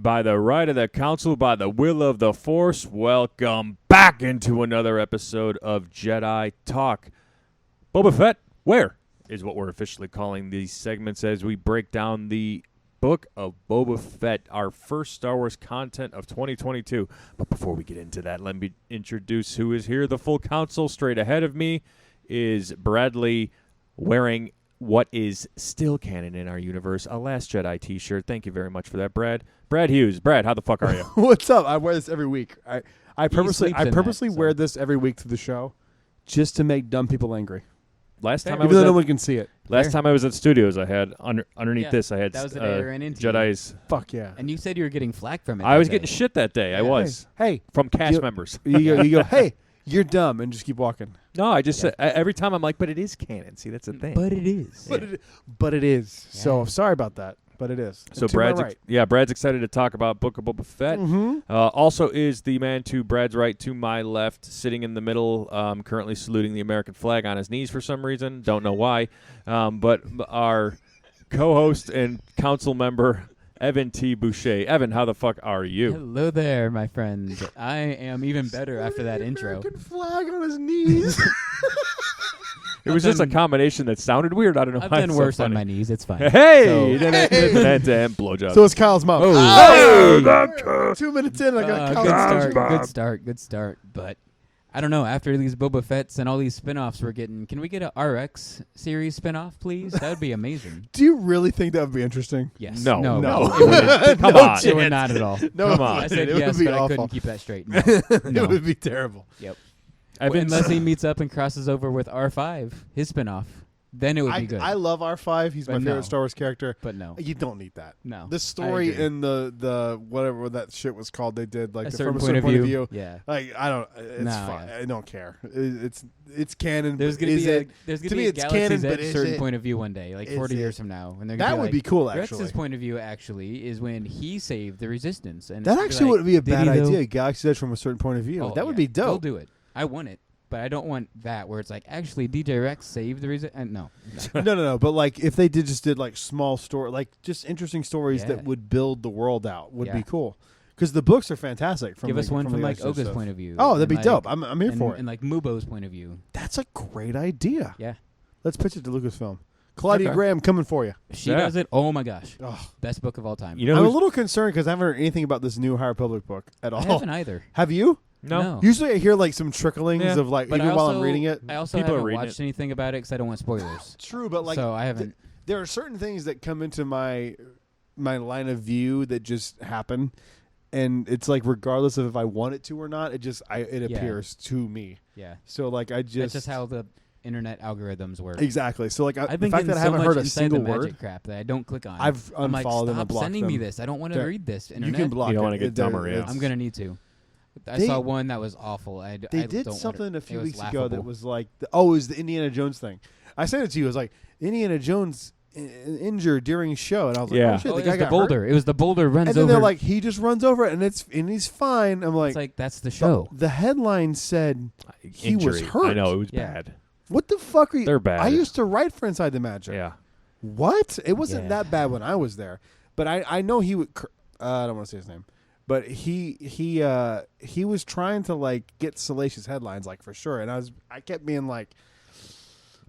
By the right of the council, by the will of the Force, welcome back into another episode of Jedi Talk. Boba Fett, where is what we're officially calling these segments as we break down the book of Boba Fett, our first Star Wars content of 2022. But before we get into that, let me introduce who is here. The full council. Straight ahead of me is Bradley, wearing what is still canon in our universe, a Last Jedi t-shirt. Thank you very much for that, Brad. Brad Hughes. Brad, how the fuck are you? What's up? I wear this every week. I purposely wear this every week to the show just to make dumb people angry. Last time Even though no one can see it. Last time I was at studios, I had underneath this, I had that was the day I ran into Jedi's. Fuck yeah. And you said you were getting flack from it. I was getting shit that day. Yeah. I was. Hey. From cast members. You go, hey, you're dumb, and just keep walking. No, I just said, every time I'm like, but it is canon. See, that's the thing. But it is. But it is. Yeah. So sorry about that, but it is. So And to my Brad's right. Brad's excited to talk about Book of Boba Fett. Mm-hmm. Also is the man to Brad's right, to my left, sitting in the middle, currently saluting the American flag on his knees for some reason. Don't know why. But our co-host and council member, Evan T. Boucher. Evan, how the fuck are you? Hello there, my friend. I am even better after that intro. American flag on his knees. It was just a combination that sounded weird. I don't know I've why done it's so worse on funny. my knees. It's fine. Hey! So- And blowjob. So it's Kyle's mom. Oh, 2 minutes in, I got Kyle's Good start. But I don't know. After these Boba Fetts and all these spinoffs we're getting, can we get a RX series spinoff, please? That would be amazing. Do you really think that would be interesting? Yes. No. No. No. It wouldn't. Come No on. It would not at all. No, Come on. I said it yes, would be but I awful. couldn't keep that straight. No. It would be terrible. Yep. Evan's- Unless he meets up and crosses over with R5, his spinoff, then it would be good. I love R5. He's But my favorite no. Star Wars character. But no. You don't need that. No. The story agree. in the whatever that shit was called, they did like A from a certain certain point of view. Yeah. Like I don't. It's No, fine. yeah. I don't care. It's canon. There's but gonna is be it? there's to gonna me be a it's Galaxy's canon, but Edge is certain it? point of view one day, like Is 40 it? years from now, and they're gonna That be would like, be cool. Actually, Rex's point of view actually is when he saved the Resistance, and that it's actually like, wouldn't be a did bad he though? idea. Galaxy's Edge from a certain point of view. Oh, that would yeah. be dope. They'll do it. I want it, but I don't want that where it's like actually DJ Rex saved the Resistance. No. No. But like if they did like small story, like just interesting stories that Yeah. would build the world out would be Yeah. cool. Because the books are fantastic. Give us one from the like Galaxy's Edge Oga's stuff. point of view. Oh, that'd and, be like, dope. I'm here for it. And like Mubo's point of view. That's a great idea. Yeah. Let's pitch it to Lucasfilm. Claudia Okay. Graham coming for you. She Yeah. does it. Oh my gosh. Oh, Best book of all time. You know I'm a who's- little concerned because I haven't heard anything about this new High Republic book at I all. haven't either. Have you? No. Usually I hear like some tricklings Yeah. of like But even I while also, I'm reading it. I also People are haven't reading watched anything about it because I don't want spoilers. True, but like so I haven't. there are certain things that come into my line of view that just happen, and it's like regardless of if I want it to or not, it Yeah. appears to me. Yeah. So like I That's just just how the internet algorithms work. exactly. So like I've the been fact getting that I so haven't much heard a inside single the magic word, crap that I don't click on. I've I'm like, unfollowed them stop and blocked sending them. me this. I don't want to Yeah. read this. You Internet. can block You don't it. wanna get dumber, yeah. I'm gonna need to. I They- saw one that was awful. They I did don't something want a few it was weeks ago that laughable. was like, it was the Indiana Jones thing. I sent it to you. It was like Indiana Jones injured during show, and I was like, Yeah. oh shit, Oh, the it guy was the got boulder. hurt. It was the boulder runs And then over. they're like, he just runs over it, and he's fine. I'm like, it's like that's the show. The headline said he was Injury. hurt. I know, it was Yeah. bad. What the fuck are you? They're bad. I used to write for Inside the Magic. Yeah. What? It wasn't Yeah. that bad when I was there, but I know he would. I don't want to say his name, but he was trying to like get salacious headlines, like for sure, and I kept being like,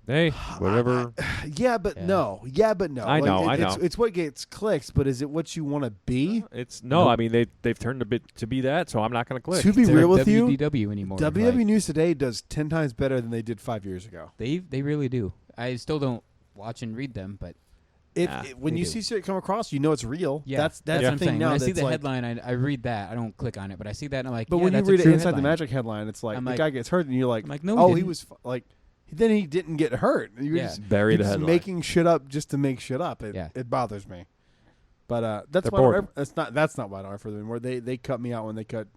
Hey, whatever. yeah, but Yeah. no. I Like, know, I it's, know. it's what gets clicks, but is it what you want to be? It's no. Nope. I mean they've turned a bit to be that, so I'm not going to click. To be They're real with you, WDW anymore. WWE like, News Today does 10 times better than they did 5 years ago. they really do. I still don't watch and read them, but When they you do. see shit come across, you know it's real. yeah, that's what the I'm thing saying. now. When I see that's the like, headline, I read that. I don't click on it, but I see that and I'm like, but yeah, when you that's a read it true inside the headline. Magic headline, it's like I'm the like- guy gets hurt, and you're like, I'm like, no, oh, he he didn't. was like, then he didn't get hurt. You're Yeah. just, Bury you're the just headline. making shit up just to make shit up. It bothers me. But that's They're why I don't bored. that's not why I don't refer to them anymore. They cut me out when they cut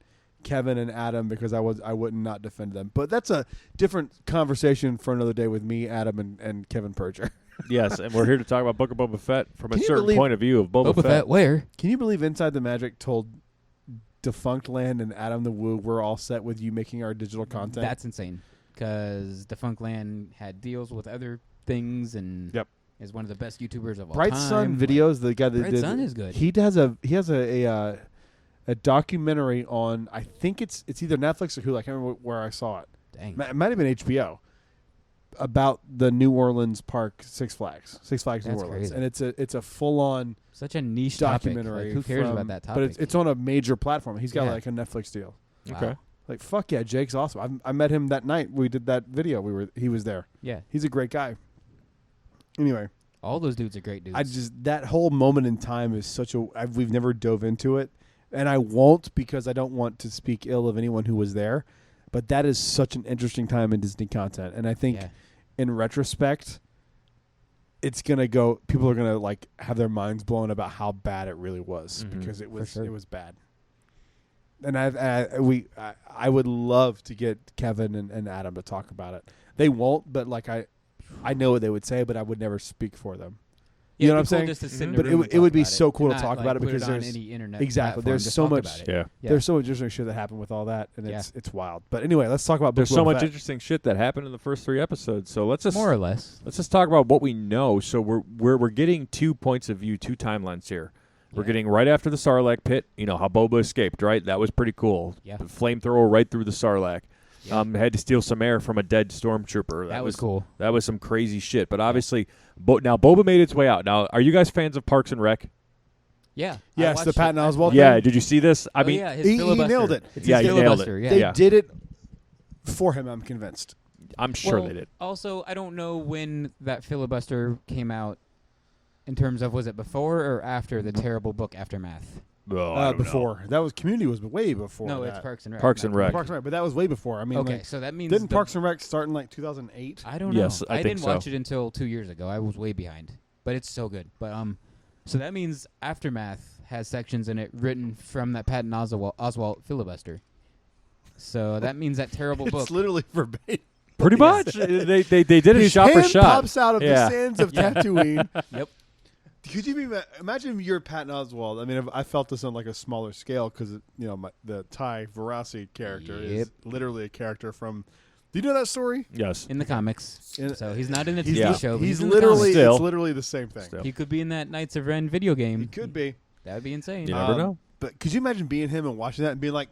Kevin and Adam because I wouldn't not defend them. But that's a different conversation for another day with me, Adam, and Kevin Percher. Yes, and we're here to talk about Book of Boba Fett from a Can you certain believe- point of view of Boba, Boba Fett, where? Can you believe Inside the Magic told Defunct Land and Adam the Woo we're all set with you making our digital content? That's insane. Because Defunct Land had deals with other things, and Yep. is one of the best YouTubers of all Bright time. Sun Videos, the guy that Bright did Sun is good. He has a documentary on. I think it's either Netflix or Hulu. I can't remember where I saw it. Dang. It might have been HBO. About the New Orleans park, Six Flags New That's Orleans, crazy. and it's a full on Such a niche documentary. topic. Like, who cares from- about that topic? But it's on a major platform. He's got Yeah. like a Netflix deal. Wow. Okay. Like fuck yeah, Jake's awesome. I met him that night we did that video. He was there. Yeah. He's a great guy. Anyway, All those dudes are great dudes. I just that whole moment in time is we've never dove into it, and I won't because I don't want to speak ill of anyone who was there. But that is such an interesting time in Disney content, and I think in retrospect, it's gonna go. People are gonna like have their minds blown about how bad it really was because it was sure. it was bad. And I would love to get Kevin and Adam to talk about it. They won't, but like I know what they would say, but I would never speak for them. You know what I'm saying? Just to sit in a But room and it would talk be about so cool to not, talk like, about it put because on there's any internet exactly platform, there's just so talk much about it. Yeah. there's so much interesting shit that happened with all that, and Yeah. it's wild. But anyway, let's talk about There's Boba so much Fett. interesting shit that happened in the first 3 episodes. So let's just More or less. talk about what we know. So we're getting 2 points of view, 2 timelines here. We're Yeah. getting right after the Sarlacc pit. You know how Boba escaped, right? That was pretty cool. Yeah. The flamethrower right through the Sarlacc. Yeah. Had to steal some air from a dead stormtrooper. That was cool. That was some crazy shit. But obviously, now Boba made its way out. Now, are you guys fans of Parks and Rec? Yeah. Yes, I the watched Patton it. Oswalt Yeah. thing. Did you see this? I mean, yeah, his he filibuster. nailed it. It's Yeah, his he nailed it. filibuster, Yeah. They Yeah. did it for him. I'm convinced. I'm sure Well, they did. Also, I don't know when that filibuster came out in terms of was it before or after the terrible book Aftermath? Oh, I don't know. Before that was Community was way before. No, that. it's Parks and Rec. Parks not and Rec. Community. Parks and Rec, but that was way before. I mean, Okay, like, so that means didn't the- Parks and Rec start in like 2008? I don't know. Yes, I think didn't watch so. it until 2 years ago. I was way behind, but it's so good. But so that means Aftermath has sections in it written from that Patton Oswalt filibuster. So that means that terrible book. It's literally verbatim. Pretty much. they did it His shot for hand shot. pops out of Yeah. the sands of Tatooine. Yep. Could you imagine if you're Patton Oswalt? I mean, I felt this on like a smaller scale because the Ty Verasi character is Yep. literally a character from. Do you know that story? Yes. In the comics. In- so he's not in the He's TV Yeah. show. But He's in the literally comics. Still. it's literally the same thing. Still. He could be in that Knights of Ren video game. He could be. That would be insane. You never know. But could you imagine being him and watching that and being like,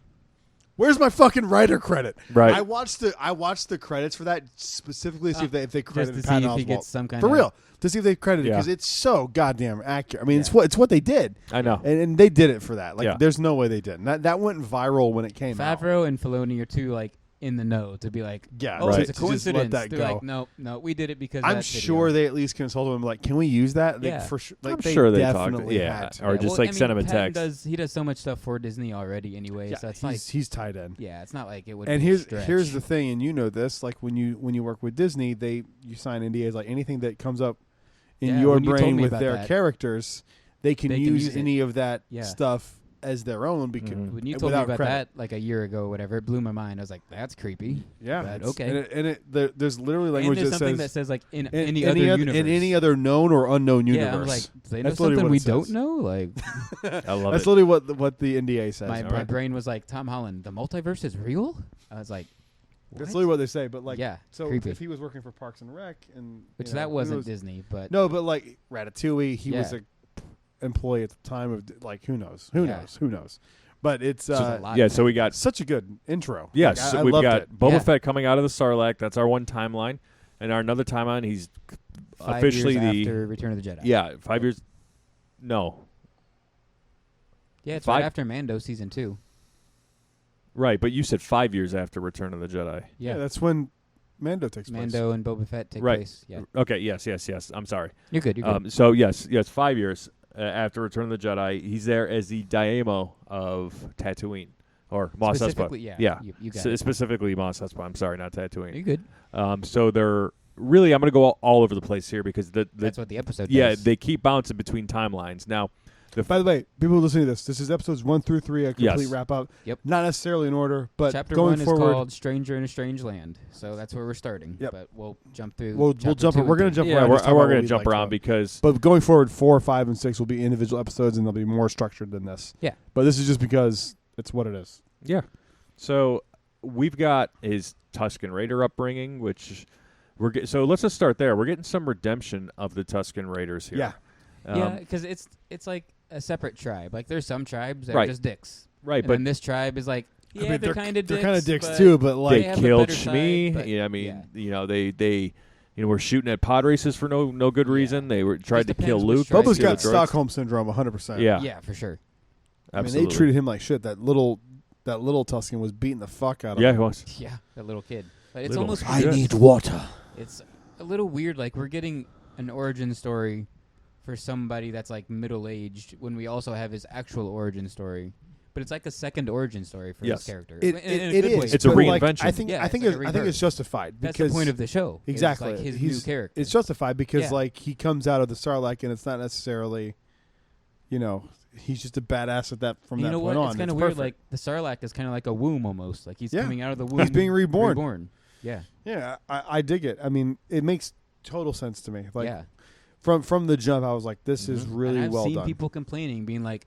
"Where's my fucking writer credit?" Right. I watched the credits for that specifically to see if they Just credited to see Patton if he Oswalt. gets some kind for of real to see if they credited Yeah. because it's so goddamn accurate. I mean, Yeah. it's what they did, I know. and they did it for that. Like, Yeah. there's no way they didn't. That went viral when it came out. Favreau and Filoni are too like in the know to be like, Yeah, oh, right. it's a To just let coincidence. that They're go. like, no, we did it because I'm of that sure video. they at least consulted him. Like, can we use that? Like, Yeah. for sure. Like, I'm they sure they talked. definitely Yeah. had to. Or just well, like send him a Patton text. he does so much stuff for Disney already anyway. Yeah, so it's like, he's tied in. yeah, it's not like it would. And be a here's stretch. the thing, and you know this. Like when you work with Disney, you sign NDAs. Like anything that comes up in Yeah, your when you told brain me with about their that. characters, they can use use it. any of that Yeah. stuff as their own. Because Mhm. When you told me without about credit. that like a year ago, or whatever, it blew my mind. I was like, that's creepy. Yeah, But it's- okay. there's literally And language there's that something says that says like in in any other universe. in any other known or unknown universe. Yeah, I'm like, they know That's literally something what we it don't says. know. Like, I love That's it. literally what the NDA says. my Alright. brain was like, Tom Holland, the multiverse is real. I was like, That's what? literally what they say. But like, Yeah, so creepy. if he was working for Parks and Rec, and Which you know, that who wasn't knows? Disney, but No, but like Ratatouille, he was Yeah. a employee at the time of like who knows, Yeah. who knows. But it's there's a lot. Yeah. So we got such a good intro. yes. Like, so I we've loved got it. Boba Yeah. Fett coming out of the Sarlacc. That's our one timeline, and our another timeline. He's 5 officially years the after Return of the Jedi. yeah 5 years. No. Yeah, it's 5 right after Mando season 2. Right, but you said 5 years after Return of the Jedi. Yeah, that's when Mando takes place. Mando and Boba Fett take Right. place. Yeah, Okay. Yes. I'm sorry. you're good. You're good. So yes, 5 years after Return of the Jedi, he's there as the Daimyo of Tatooine or Mos Espa. Specifically, yeah. Yeah. You got it. Specifically Mos Espa. I'm sorry, not Tatooine. You're good. So they're really, I'm going to go all over the place here because That's what the episode yeah, does. they keep bouncing between timelines. Now, By the way, people listening to this is episodes 1 through 3, a complete Yes. wrap up. Yep. Not necessarily in order, but Chapter going 1 forward, is called Stranger in a Strange Land. So that's where we're starting. Yep. But we'll jump through. we'll chapter jump. 2 We're going and to jump three. yeah, around. we're just talk about going what to we jump liked around about it. because But going forward, 4, 5, and 6 will be individual episodes, and they'll be more structured than this. Yeah. But this is just because it's what it is. yeah. So we've got his Tusken Raider upbringing, which So let's just start there. We're getting some redemption of the Tusken Raiders here. Yeah. Yeah, because it's like a separate tribe. Like there's some tribes that Right. are just dicks. Right, And but then this tribe is like, yeah, I mean, they're kind of dicks. They're kind of dicks but too, but like they have a killed better Shmi. side, but- I mean, yeah. They were shooting at pod races for no good reason. They were tried to depends kill which Luke. tribe Boba's you got the droids. Stockholm syndrome 100%. Yeah, Yeah, for sure. I mean, absolutely. they treated him like shit. That little Tusken was beating the fuck out of Yeah, him. he was. Yeah, that little kid. But it's Little almost kid. weird. need water. It's a little weird. Like we're getting an origin story for somebody that's like middle aged when we also have his actual origin story. But it's like a second origin story for Yes. his character. It in a is. good way. It's a but, like, reinvention. I think Yeah, I think it's like a I think it's rebirth. justified That's because the point of the show. is, exactly like his He's- new character. It's justified because Yeah. like he comes out of the Sarlacc and it's not necessarily, he's just a badass at that from you that know point what? on. It's kind of perfect. weird. Like the Sarlacc is kind of like a womb almost. Like he's Yeah. coming out of the womb. He's being reborn. Yeah. Yeah, I dig it. I mean, it makes total sense to me. Like yeah. from the jump, I was like, this is Mhm. really and I've well seen done. people complaining, being like,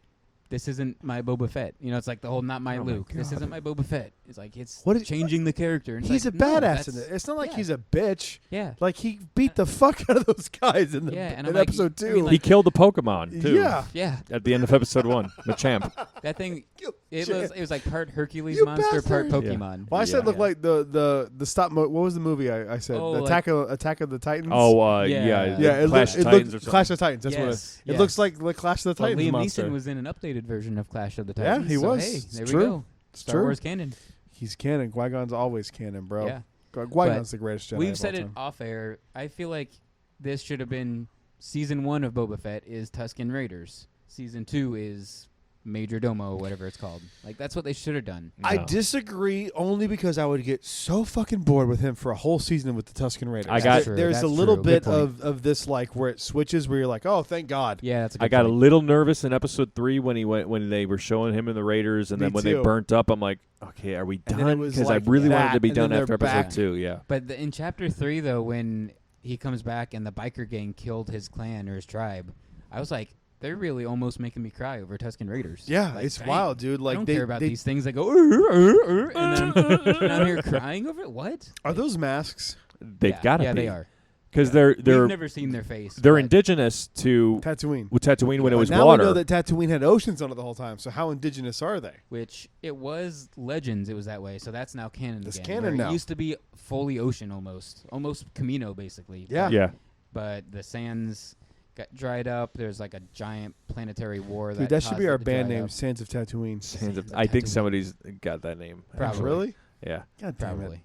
"This isn't my Boba Fett." It's like the whole "not my Oh my Luke." This God. isn't my Boba Fett. It's like it's What is- changing the character. And it's He's like, a no, badass in that's- it. It's not like yeah. he's a bitch. Yeah. Like he beat the fuck out of those guys in Yeah, and I'm in like, episode I 2. mean, He like- killed the Pokemon too. Yeah. Yeah. At the end of episode 1, Machamp. That thing. You It shit. was like part Hercules You monster, part bastard. Pokemon. Well, I said Yeah. look like the stop. What was the movie I said? Oh, the like- Attack of the Titans. Oh, Yeah. yeah. It Clash looked, of it Titans or looked something. Clash of Titans. That's Yes, what it yes. looks like. The Clash of the Well, Titans Liam monster. Neeson was in an updated version of Clash of the Yeah, Titans. he so, was. Hey, It's there true. we go. It's Star true. Wars canon. He's canon. Qui-Gon's always canon, bro. Yeah. Qui-Gon's the greatest Jedi. We've of said all it time. off air. I feel like this should have been season 1 of Boba Fett is Tusken Raiders. Season 2 is Major Domo, whatever it's called. Like that's what they should have done. I No. disagree only because I would get so fucking bored with him for a whole season with the Tusken Raiders. I got- There's a That's little true. bit Good point. of this like where it switches where you're like, oh, thank God. Yeah, that's a good I got a point. little nervous in episode 3 when they were showing him in the Raiders, and Me then when too. they burnt up, I'm like, okay, are we And then it done? was Because like I really wanted that, to be and done then after they're episode back. 2. Yeah. But in chapter 3, though, when he comes back and the biker gang killed his clan or his tribe, I was like, they're really almost making me cry over Tusken Raiders. Yeah, Like, it's dang, wild, dude. Like I don't they, care about they these things that go, and then I'm here crying over it. What? are those masks They've yeah, got to yeah, be. they are. Because We've they're never seen their face. they're but indigenous to Tatooine. Tatooine when it But was now water. we know that Tatooine had oceans on it the whole time. So how indigenous are they? Which it was Legends. It was that way. So that's now canon. It's again, canon where now. It used to be fully ocean, almost Camino, basically. Yeah. yeah. But the sands got dried up. There's like a giant planetary war. Dude, that should caused be it our to band dry name, up. Sands of Tatooine. Sands of- of I think Tatooine. somebody's got that name. Probably. Really? Yeah. God damn Probably.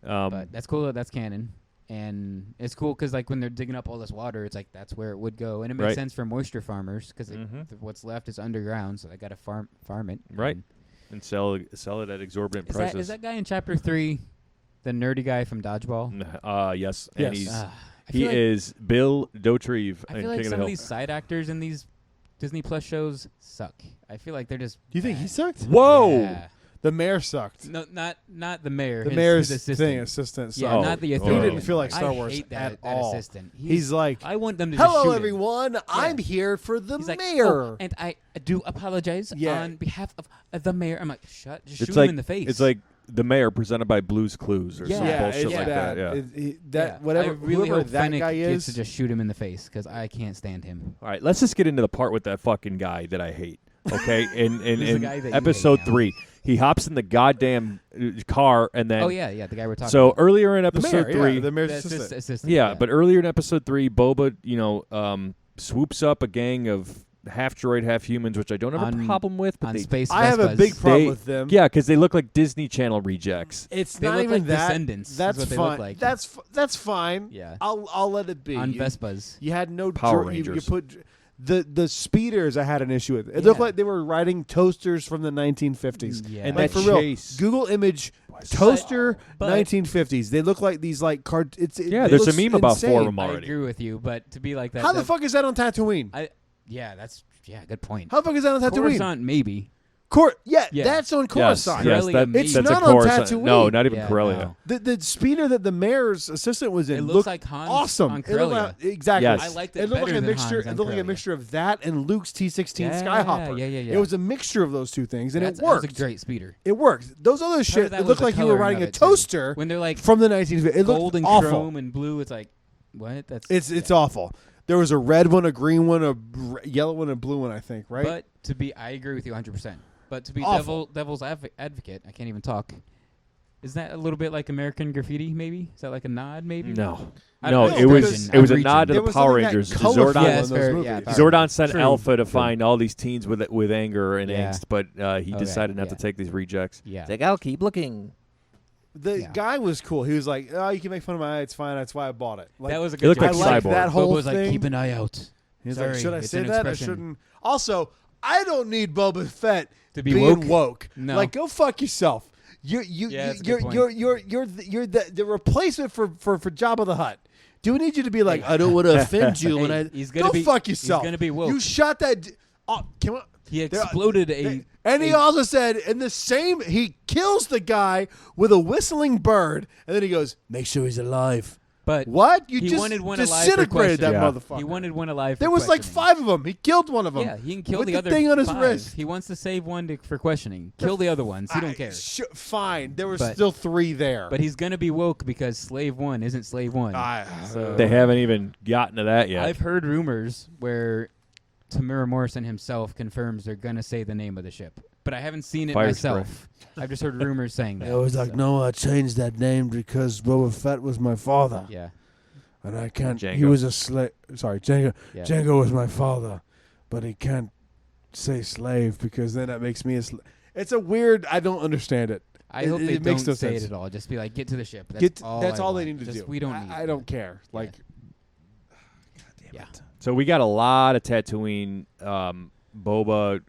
Um, But that's cool that that's canon. And it's cool because, like, when they're digging up all this water, it's like that's where it would go. And it makes Right. sense for moisture farmers because Mhm. what's left is underground, so they got to farm it. Right. And and sell it at exorbitant prices. is that guy in chapter 3 the nerdy guy from Dodgeball? Yes. Yes. And he's I he feel like, is Bill Dauterive I in feel like King of some the of Hill. these side actors in these Disney Plus shows suck. I feel like they're just. Do you think he bad. sucked? Whoa! Yeah. The mayor sucked. No, not the mayor. The his mayor's assistant. assistant Yeah, sucked. not the Oh. authority. He didn't feel like Star I Wars hate at that all. assistant. He's like, I want them to just shoot hello, him. everyone. I'm here for the He's like, mayor. "Oh, and I do apologize Yeah. on behalf of the mayor." I'm like, just It's shoot like him in the face. it's like the mayor presented by Blue's Clues or some Yeah, bullshit it's like bad. that. Yeah. That whatever I really whoever hope that Fennec guy gets is. to just shoot him in the face because I can't stand him. All right, let's just get into the part with that fucking guy that I hate. Okay, in Who's the in guy that you episode hate now? 3, he hops in the goddamn car and then. Oh yeah, the guy we're talking So about. earlier in the episode mayor, 3, yeah, the mayor's The assistant. assistant. yeah, but earlier in episode 3, Boba, swoops up a gang of half droid, half humans, which I don't have a On- problem with. But on they, Space I have a Vespas. big problem They- with them. yeah, because they look like Disney Channel rejects. It's They not look even like that. Descendants is That's what they fine. look like. That's fine. Yeah. I'll let it be. on You- Vespas. You had no Power you Rangers. put the speeders. I had an issue with. It looked Yeah. like they were riding toasters from the 1950s. Yeah. And Like that for real, chase. Google image toaster But- 1950s. They look like these like card. Yeah, it there's a looks meme about insane. 4 of them I already. agree with you, but to be like that. How the that- fuck is that on Tatooine? Yeah, that's good point. How the fuck is that on Tatooine? Coruscant, maybe. That's on Yes, Coruscant. yes, Corellia, maybe. It's that's not a on Coruscant. Tatooine. No, not even Yeah, Corellia. no. The speeder that the mayor's assistant was in It looks looked like Han's awesome. on It looked Corellia. like, exactly. Yes. I liked It it looked like better a than mixture. Han's It on looked like a Corellia. mixture of that and Luke's T-16 Yeah, Skyhopper. yeah. It was a mixture of those two things, and That it worked. was a great speeder. It worked. Those other shit, that it was looked the like you were coloring riding of a it, too. toaster When they're like from the 1950s. It gold looked and awful. chrome and blue, it's like, what? It's awful. There was a red one, a green one, a yellow one, and a blue one, I think, right? But I agree with you 100%. But to be Awful. devil's advocate, I can't even talk. Is that a little bit like American Graffiti? Maybe is that like a nod? Maybe No. I No, don't know. it was Reaching. it was I'm a nod to There the was Power something that Rangers. colorful Zordon, Yeah, in it's those very- movies. yeah, Power Zordon sent True. Alpha to True. find all these teens with anger and Yeah. angst, but he Okay, decided not to yeah. take these rejects. Yeah. It's like, I'll keep looking. The Yeah. guy was cool. He was like, "Oh, you can make fun of my eye. It's fine. That's why I bought it." Like, That was a It good looked joke. like I like Cyborg. that whole Boba was thing. like, keep an eye out. He's Sorry, like, "Should I it's say an that? I expression. shouldn't." Also, I don't need Boba Fett To be being woke? No. Like, go fuck yourself. Yeah, that's a You're good the replacement for Jabba the Hutt. Do we need you to be like, I don't want to offend you when I he's gonna go be- fuck he's yourself. gonna be woke. You shot that. Oh, come on. He There- exploded and he also said in the same, he kills the guy with a whistling bird, and then he goes, make sure he's alive. But What? You he just wanted one alive for disintegrated that questioning. motherfucker. He wanted one alive. There for was like questioning. 5 of them. He killed one of them. Yeah, he can kill with the the other thing on his 5. wrist. He wants to save one for questioning. Kill the other ones. He don't care. Fine. There were But- still 3 there. But he's gonna be woke because Slave 1 isn't Slave 1. So They haven't even gotten to that yet. I've heard rumors where Tamura Morrison himself confirms they're gonna say the name of the ship, but I haven't seen it Fire myself. I've just heard rumors saying that. I was like, so, no, I changed that name because Boba Fett was my father. Yeah. And I can't. He Django. was a slave. Sorry, Django. Yeah. Django was my father, but he can't say slave because then that makes me a slave. It's a weird. I don't understand it. I hope they it makes don't no say sense. it at all. Just be like, get to the ship. That's all. That's I all want. they need to Just, do. We don't need. I don't care. Yeah. Like, Yeah. So we got a lot of Tatooine. Boba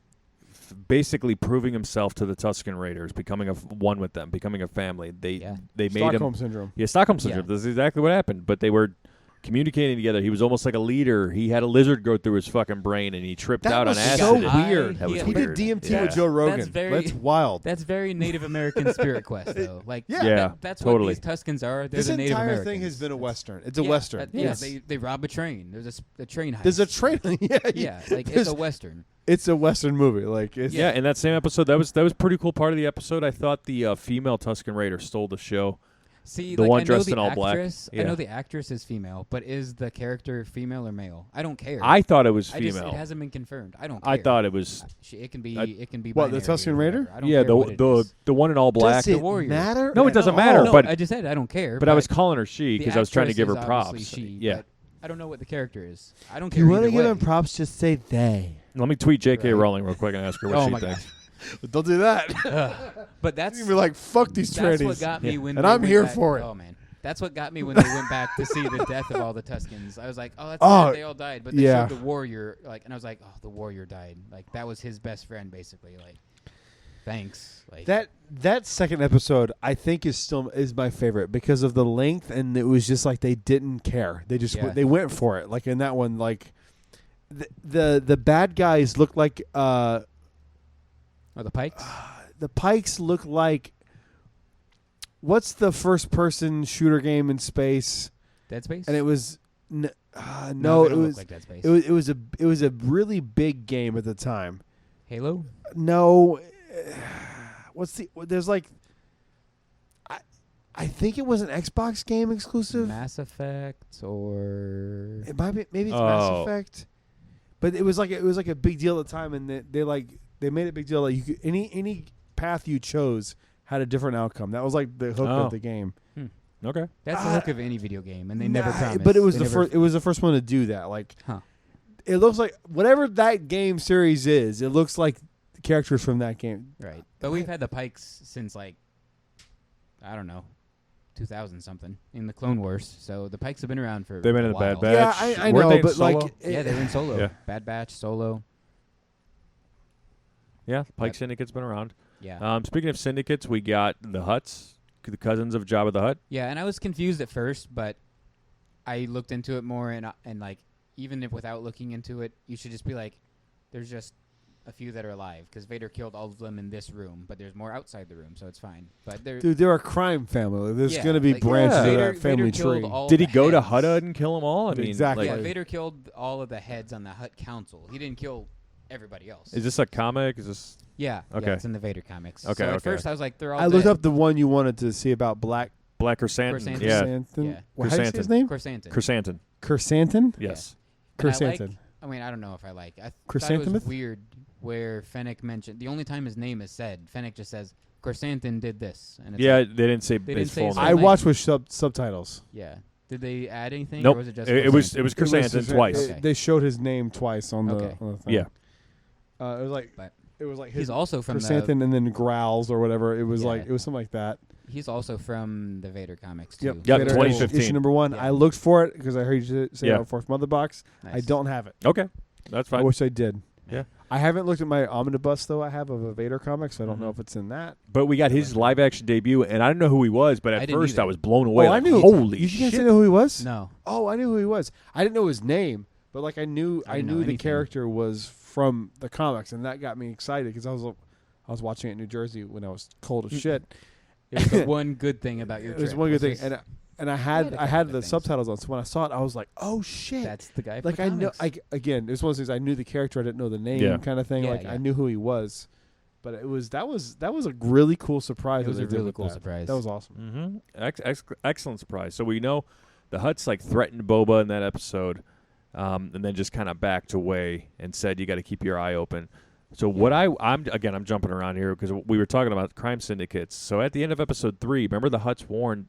basically proving himself to the Tusken Raiders, becoming one with them, becoming a family. They made Stockholm him. syndrome. Yeah, Stockholm syndrome. Yeah. This is exactly what happened. But they were communicating together. He was almost like a leader. He had a lizard go through his fucking brain, and he tripped That out was on acid. so I- weird. That was He weird. did DMT Yeah. with Joe Rogan. That's very- That's wild. That's very Native American Spirit Quest, though. Like, Yeah, that's totally. what these Tuskens are. They're This the Native entire Americans. thing has been a That's- western. It's a yeah, western. that- yeah, they rob a train. There's a train heist. There's a train. Yeah, Yeah, like there's- it's a western. It's a western movie. Like, it's, Yeah, in that same episode, that was a pretty cool part of the episode. I thought the female Tusken Raider stole the show. See, The like, one I know dressed the in all black. actress, I Yeah. know the actress is female, but is the character female or male? I don't care. I thought it was I just, female. it hasn't been confirmed. I don't care. I thought it was. It can be. I- It can be. What, the binary Tusken or Raider? whatever. I don't Yeah, care what it the is. the one in all black. Does it warrior. matter? No, it doesn't matter. No, but I just said I don't care. but I was calling her she the because I was trying to actress give her is props. obviously She, Yeah. but I don't know what the character is. I don't If care. you want to either give way. him props, just say they. Let me tweet J.K. Right. Rowling real quick and ask her what Oh she my thinks. Don't do that. But that's You're like, fuck these that's trannies. what got me when. And they I'm went here back- for it. Oh man, that's what got me when they went back to see the death of all the Tuskens. I was like, oh, that's Oh, sad. They all died, but they yeah. showed the warrior. Like, and I was like, oh, the warrior died. Like that was his best friend, basically. Like, thanks. Like That second episode, I think, is my favorite because of the length, and it was just like they didn't care. They just Yeah. they went for it. Like in that one, like the bad guys look like Oh, the Pikes. the Pikes look like. What's the first person shooter game in space? Dead Space. And it was no, they it don't was look like Dead Space. it was a really big game at the time. Halo. No, there's like, I think it was an Xbox game exclusive. Mass Effect or It might be, maybe it's Mass Oh. Effect, but it was like a big deal at the time, and they made a big deal that you could, any path you chose had a different outcome. That was like the hook Oh. of the game. Okay. that's the hook of any video game, and they never promised. But it was They never- It was the first one to do that. Like, Huh. it looks like whatever that game series is. It looks like the characters from that game. Right. But we've had the Pikes since like I don't know, 2000 something in the Clone Wars. So the Pikes have been around for. They've been a in the while. Bad Batch. Yeah, I Weren't know, they in but Solo? like, Yeah, they were in Solo. Yeah. Bad Batch, Solo. Yeah, Pike But- Syndicate's been around. Yeah. Speaking of syndicates, we got the Hutts, the cousins of Jabba the Hutt. Yeah, and I was confused at first, but I looked into it more, and like even if without looking into it, you should just be like, there's just a few that are alive because Vader killed all of them in this room, but there's more outside the room, so it's fine. But they're a crime family. There's Yeah, going to be like, branches of Vader- that family Vader killed tree. all Did he the go to heads. Hutta and kill them all? I mean, Exactly. Yeah, like, Vader killed all of the heads on the Hutt Council. He didn't kill everybody else. is this a comic? Is this Yeah, Okay. yeah, it's in the Vader comics. Okay, So at okay. first I was like, they're all I looked dead. up the one you wanted to see about Black Black Chrysanthemum? Chrysanthemum. Yeah, Chrysanthemum. Yeah. How do you say his name? Chrysanthemum. Chrysanthemum. Chrysanthemum? Yes. And I Chrysanthemum. I mean, I don't know if I like. I thought it Chrysanthemum? was weird where Fennec mentioned the only time his name is said. Fennec just says Chrysanthemum did this, and it's Yeah, like, they didn't say They his didn't say full his name. full I name. watched with subtitles. yeah. Did they add anything? Nope. Or was it just It was Chrysanthemum? Chrysanthemum twice. Okay. They showed his name twice on the Okay. on the thing. Yeah. It was like But it was like his He's also from the. Chrysanthemum and then growls or whatever. It was Yeah. like it was something like that. He's also from the Vader comics too. Yep. Yep, Vader 2015. issue number 1. Yeah. I looked for it because I heard you say Yeah. about Fourth Mother Box. Nice. I don't have it. Okay, that's I fine. wish I did. Yeah. I haven't looked at my omnibus though. I have of a Vader comic, so I don't know Mhm. if it's in that. But we got his live action debut, and I didn't know who he was. But I at didn't first, either. I was blown away. I like, knew. Holy you guys shit! know who he was? No. Oh, I knew who he was. I didn't know his name, but like I knew I didn't know the anything. character was from the comics, and that got me excited because I was watching it in New Jersey when I was cold as shit. It was the one good thing about your It trip. was one good thing, just- and I Yeah, had they I got had good the things. subtitles on. So when I saw it, I was like, oh shit! that's the guy. Like from I the know. comics. Again, it's one of those things. I knew the character, I didn't know the name, Yeah. kind of thing. Yeah, like yeah. I knew who he was, but that was a really cool surprise. It was that a they did really with cool that. surprise. That was awesome. Mm-hmm. Excellent surprise. So we know the Hutts like threatened Boba in that episode, and then just kind of backed away and said, "You got to keep your eye open." So what I'm jumping around here because we were talking about crime syndicates. So at the end of episode 3, remember the Hutts warned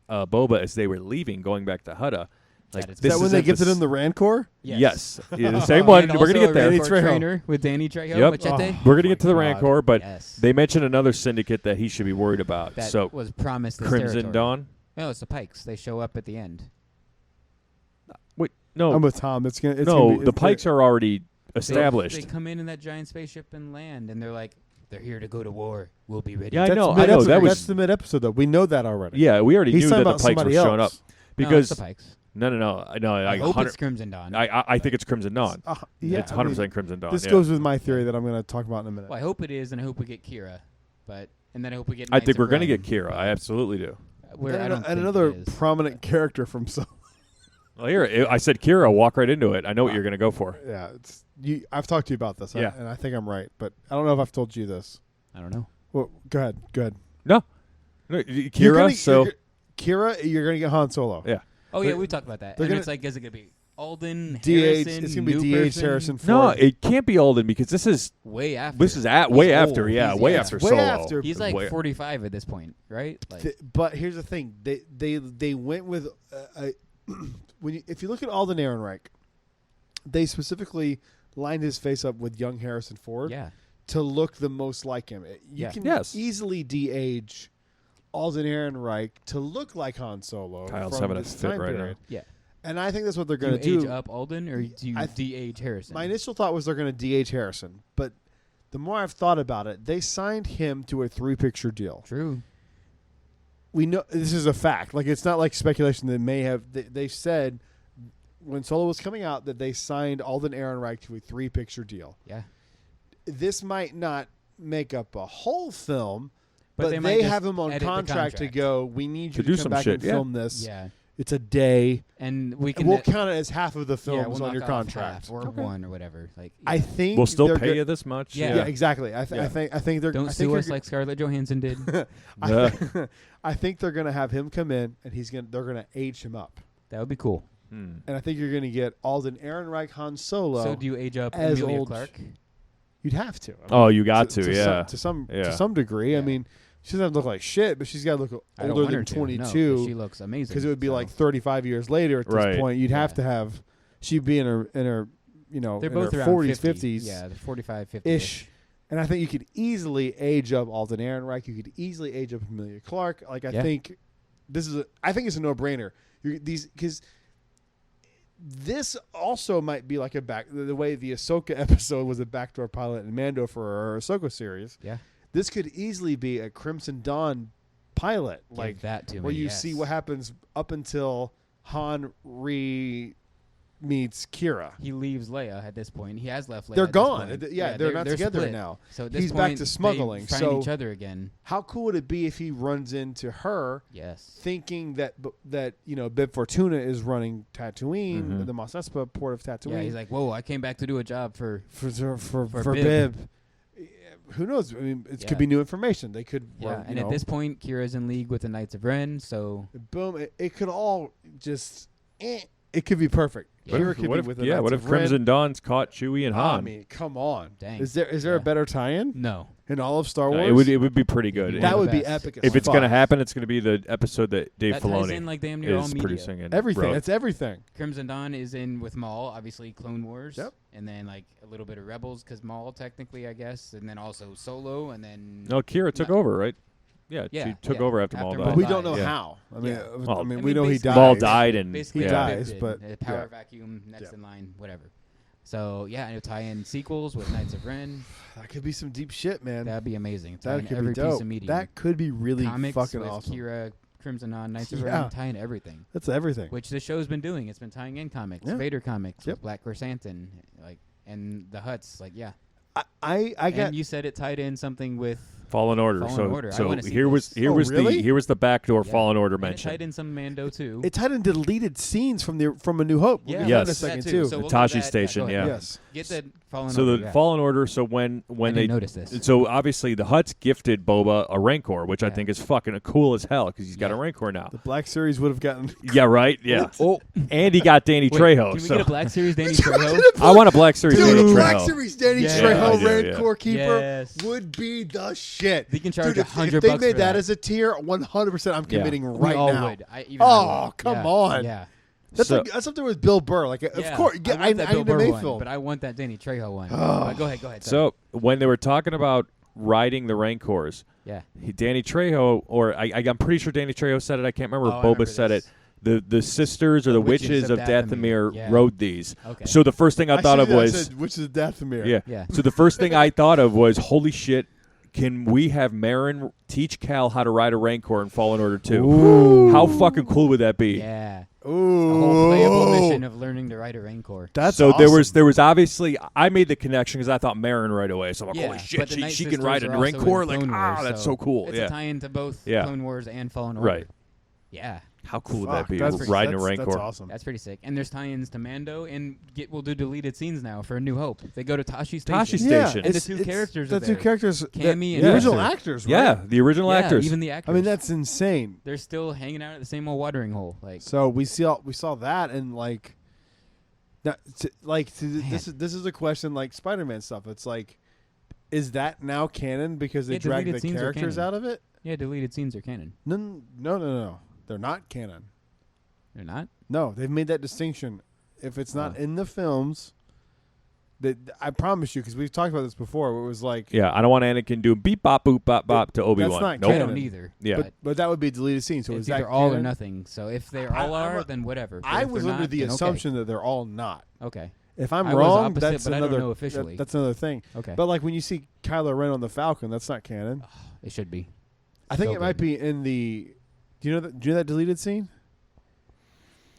Boba as they were leaving, going back to Hutta. Like That is- Is that when they gifted him the Rancor? Yes, yeah, the same one. And We're gonna also get there. a Danny Rancor Trejo. trainer with Danny Trejo. Yep. Machete. Oh. We're gonna get to the God. Rancor, but Yes. they mentioned another syndicate that he should be worried about. that So was promised this Crimson territory. Dawn. No, it's the Pikes. They show up at the end. Wait, no, I'm with Tom. It's gonna no. be, The Pikes are already established. They come in that giant spaceship and land, and they're like, "They're here to go to war. We'll be ready." Yeah, I That's know. mid-episode. That was That's the mid episode though. We know that already. yeah. We already He's knew talking that the about Pikes were somebody showing up else. because no, it's the Pikes. no. I hope 100 it's Crimson Dawn. I think it's Crimson Dawn. Yeah, It's I mean, 100% Crimson Dawn. This yeah. goes with my theory that I'm going to talk about in a minute. Well, I hope it is, and I hope we get Kira, and then I hope we get. I Knights think of we're gonna Ren, get Kira. I absolutely do. where I and don't and think another it is. prominent character from Solo. Well, here I said Kira. Walk right into it. I know what Wow. you're gonna go for. Yeah, I've talked to you about this, Yeah. and I think I'm right, but I don't know if I've told you this. I don't know. Well, go ahead. No, Kira. Kira, you're going to get Han Solo. Yeah. Oh yeah, They're- we talked about that. they're And gonna- it's like, is it gonna be Alden, DH. Harrison, It's going to be new DH person? Harrison Ford. No, it can't be Alden because this is Way after. way He's after. old. Yeah, He's- way yeah. after Way Solo. after. He's like Way- 45 at this point, right? Like, But here's the thing: they went with if you look at Alden Ehrenreich, they specifically lined his face up with young Harrison Ford yeah. to look the most like him. You Yeah. can Yes. easily de-age Alden Ehrenreich to look like Han Solo. Kyle's from having a this fit time right period. Yeah. And I think that's what they're Do you going to age do. up Alden or do you I de-age Harrison? My initial thought was they're going to de-age Harrison, but the more I've thought about it, they signed him to a 3-picture deal. True. We know this is a fact. Like it's not like speculation. They may have. They said when Solo was coming out that they signed Alden Ehrenreich to a 3-picture deal. Yeah. This might not make up a whole film, But but they might they just have him on edit the contract to contract. go. We need To you do to come some back shit, and yeah. film this. Yeah. It's a day. And we can. We'll count it as half of the film yeah, we'll on your knock off contract. half or one or whatever. Like, I yeah. think We'll still they're pay go- you this much. Yeah. Yeah, exactly. I Yeah. think they're. Don't I think sue you're us like Scarlett Johansson did. I think they're gonna have him come in and they're gonna age him up. That would be cool. Hmm. And I think you're gonna get Alden Ehrenreich Han Solo. So do you age up as Emilia old- Clarke? You'd have to. I mean, Oh, you got to, yeah. to some Yeah. degree. I Yeah. mean, she doesn't have to look like shit, but she's got to look I don't older want than her to, no, 'cause 22. she looks amazing. Because it would be so. like 35 years later at this Right. point. You'd have Yeah. to have. She'd be in her they're in both her around 40s, 50. 50s Yeah, they're 45, 50 ish. And I think you could easily age up Alden Ehrenreich. You could easily age up Emilia Clarke. Like I Yeah. think I think it's a no-brainer. Because this also might be like the way the Ahsoka episode was a backdoor pilot in Mando for our Ahsoka series. Yeah. This could easily be a Crimson Dawn pilot, Give that to where me, you yes. see what happens up until Han meets Kira. He leaves Leia at this point. He has left Leia. They're at this gone. point. They're not together split. now. So at this He's point, back to smuggling. They find So each other again. how cool would it be if he runs into her, Yes. thinking that Bib Fortuna is running Tatooine, the Mos Espa port of Tatooine? Yeah, he's like, whoa, I came back to do a job for for Bib. Bib. Who knows? I mean, it could be new information. They could. Yeah, and at this point, Kira's in league with the Knights of Ren, so boom, it could all just. It could be perfect. Yeah. Kira could What be if, with the yeah, Knights what of if Ren. Crimson Dawn's caught Chewie and Han? I mean, come on. Dang. Is there a better tie-in no. in all of Star Wars? It would be pretty good. One That of would the be best. epic. As If it's fuck. going to happen, it's going to be the episode that Dave That ties Filoni in like damn near all is media. producing. And everything. wrote. It's everything. Crimson Dawn is in with Maul, obviously Clone Wars. Yep. And then like a little bit of Rebels because Maul technically, I guess, and then also Solo, and then No, Kira took over, right? Yeah, Yeah, she took yeah, over after Maul after died. But Maul we died. don't know Yeah. how. I mean, Yeah. Well, we know he basically- died. Maul died, and basically He yeah. dies, Bib but- did. Power yeah. vacuum next Yeah. in line, whatever. So yeah, and it'll tie in sequels with Knights of Ren. That could be some deep shit, man. That'd be amazing. Tie That in could every be piece dope. of media. That could be really Comics fucking with awesome. Kira, Crimson Dawn, Knights of Yeah. Ren, tie in everything. That's everything. Which the show's been doing. It's been tying in comics, Yeah. Vader comics, Yep. with Black Chrysanthemum, like, and the Hutts, like, yeah. I got. And you said it tied in something with Fallen Order. Fallen Order. I So wanna see here was this. here Oh, was really? the backdoor Yeah. Fallen Order and it mention. tied in some Mando too. It tied in deleted scenes from A New Hope. We'll Yeah, get to Yes. that in a second that too. So we'll go Tashi to that. Station, go ahead. yeah. Yes. Get the Fallen So Order. the yeah. Fallen Order. So when I they didn't notice this. So obviously the Hutts gifted Boba a Rancor, which I Yeah. think is fucking cool as hell because he's got a Yeah. Rancor now. The Black Series would have gotten. Yeah, right. Yeah. Oh, And he got Danny wait, Trejo. Can we so get a Black Series Danny Trejo? I want a Black Series Danny Dude, Black Trejo. Series Danny Yeah, Trejo I do, Rancor yeah. Keeper Yes. would be the shit. They can charge Dude, if $100 they bucks made for that that. as a tier, 100% I'm Yeah. committing We right all now. would. Oh, would. come Yeah. on. Yeah. That's So- that's up there with Bill Burr. Like, Yeah. of course, yeah, I want that Bill need a Burr Mayfield. one, but I want that Danny Trejo one. Oh. But go ahead. So when they were talking about riding the Rancors, yeah. Danny Trejo, or I'm pretty sure Danny Trejo said it. I can't remember Oh, if I Boba remember said this. it. The sisters or the witches of Dathomir Yeah. rode these. Okay. So the first thing I thought of was which is Dathomir. yeah. Yeah. So the first thing I thought of was, holy shit, can we have Marin teach Cal how to ride a Rancor in Fallen Order 2? Ooh. How fucking cool would that be? Yeah. Ooh. A whole playable mission of learning to ride a Rancor. That's So awesome. there was obviously, I made the connection because I thought Marin right away. So I'm like, Yeah, holy but shit, the she Night can Sisters ride a are also in Rancor. Like, Clone Wars, that's so cool. It's Yeah. a tie-in to both Yeah. Clone Wars and Fallen Order. Right. Yeah. How cool would Fuck, that be? that's- Riding a that's- Rancor. That's awesome. That's pretty sick. And there's tie-ins to Mando, and we'll do deleted scenes now for A New Hope. They go to Tashi Station. Tashi Yeah, Station. And the two characters The are two there. characters. Cammy and the original Esther. actors, right? Yeah, the original Yeah, actors. even the actors. I mean, that's insane. They're still hanging out at the same old watering hole. Like, So we saw that, and like, this is a question like Spider-Man stuff. It's like, is that now canon because they Yeah, dragged deleted the scenes are characters canon. out of it? yeah, deleted scenes are canon. No. They're not canon. They're not? No, they've made that distinction. If it's not Oh. in the films, that I promise you, because we've talked about this before, where it was like, Yeah, I don't want Anakin doing beep bop boop bop bop to Obi-Wan. not Nope. I canon. don't either. Yeah. but that would be a deleted scene. So it's is that either all or canon? nothing. So if they I- all I'm are, a- then whatever. But I if was they're under not, the then assumption that they're all not. Okay. If I'm I was wrong, opposite, that's but I don't another know officially. that's another thing. Okay. But like when you see Kylo Ren on the Falcon, that's not canon. It should be. I think So it might good. be in the. Do you know that deleted scene?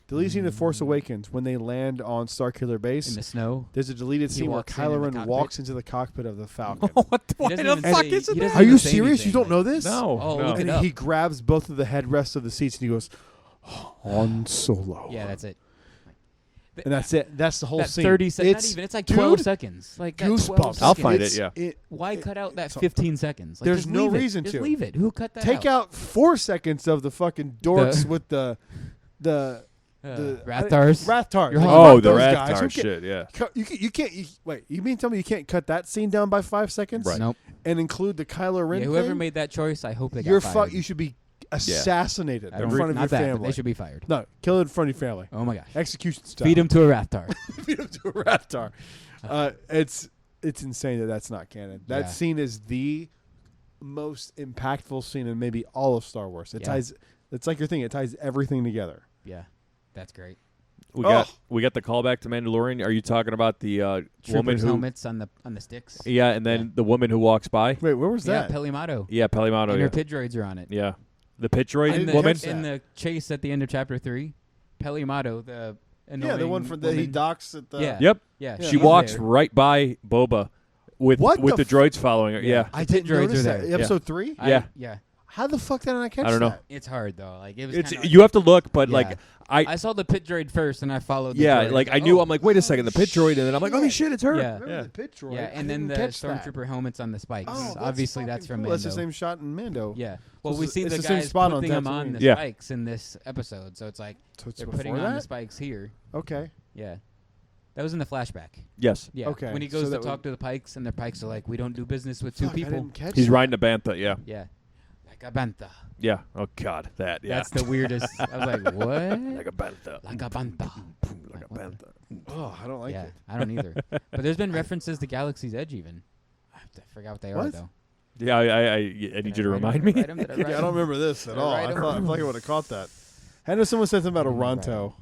Deleted scene of Force Awakens when they land on Starkiller Base. In the snow. There's a deleted He scene where walks in Kylo the Ren cockpit. walks into the cockpit of the Falcon. What He why doesn't the even fuck say- is he it? doesn't Are even you say serious? anything, You don't like- know this? No. Oh, no. look it And up. he grabs both of the headrests of the seats and he goes, Han Solo. Yeah, that's it. And that's it. That's the whole That scene. 30 seconds. Not It's- even. It's like dude, 12 seconds. Like that 12 goosebumps. seconds. I'll find it, It's- yeah. Why cut out that so- 15 seconds? Like, There's just no leave it. reason Just to. leave it. Who cut that Take out 4 seconds of the fucking dorks with the Rathars? Rathars. You're Like, home. fuck The those guys. Rathar Who shit, yeah. You can't. Wait. You mean tell me you can't cut that scene down by 5 seconds? Right. Nope. And include the Kylo Ren Yeah, whoever thing? made that choice, I hope they You're got fired. You should be assassinated I in don't- front of not your that, but family. they should be fired. No, kill it in front of your family. Oh my gosh. Execution style. Feed him to a Rathar. Feed him to a Rathar. It's insane that that's not canon. That Yeah. scene is the most impactful scene in maybe all of Star Wars. It Yeah. ties. It's like your thing. It ties everything together. Yeah, that's great. We got the callback to Mandalorian. Are you talking about the woman Troopers' who? helmets on the sticks. Yeah, and then the woman who walks by. Wait, where was Yeah, that? Pelimato. Yeah, Pelimato. And Yeah. her pit droids are on it. Yeah, the pit droid I In didn't woman. catch in the chase at the end of chapter 3, Pelimato, annoying Yeah, the one from that he woman. docks at the. Yeah. Yep. Yeah, Yeah. She she's walks there. right by Boba with What the the droids following her. Yeah. I The pit didn't droids notice are that. there. Episode 3? Yeah. Yeah. How the fuck did I not catch I don't know. that? It's hard though. Like it was. It's kinda, you have to look, but Yeah. like I saw the pit droid first, and I followed. The yeah, droid. like was I knew. oh, I'm like, wait a second, the pit droid, and then I'm like, holy shit, it's her. Yeah. Remember Yeah. the pit droid? Yeah, I and then didn't the catch that. stormtrooper helmets on the spikes. Oh, Obviously, that's fucking from cool. Mando. That's the same shot in Mando. Yeah. Well, So we it's see the the same guys spot on putting them on the Tatooine. Yeah. spikes in this episode, so it's like So it's they're before putting on the that? spikes here. Okay. Yeah. That was in the flashback. Yes. Yeah. Okay, When he so goes that to talk to the Pikes, and the Pikes are like, "We don't do business with two Fuck, I people." didn't catch He's that. riding a bantha. Yeah. Yeah. Like a banta. Yeah. Oh God, that. Yeah. That's the weirdest. I was like, what? like a bantha. Like a banta. Like a what the- bantha. Oh, I don't like yeah, it. I don't either. But there's been references to Galaxy's Edge even. I forgot what they are What? though. Yeah. I need you to remind me. Did I Yeah, I don't remember this at Did I all. write I him? thought like I would have caught that. I know someone said something about a Right. Ronto.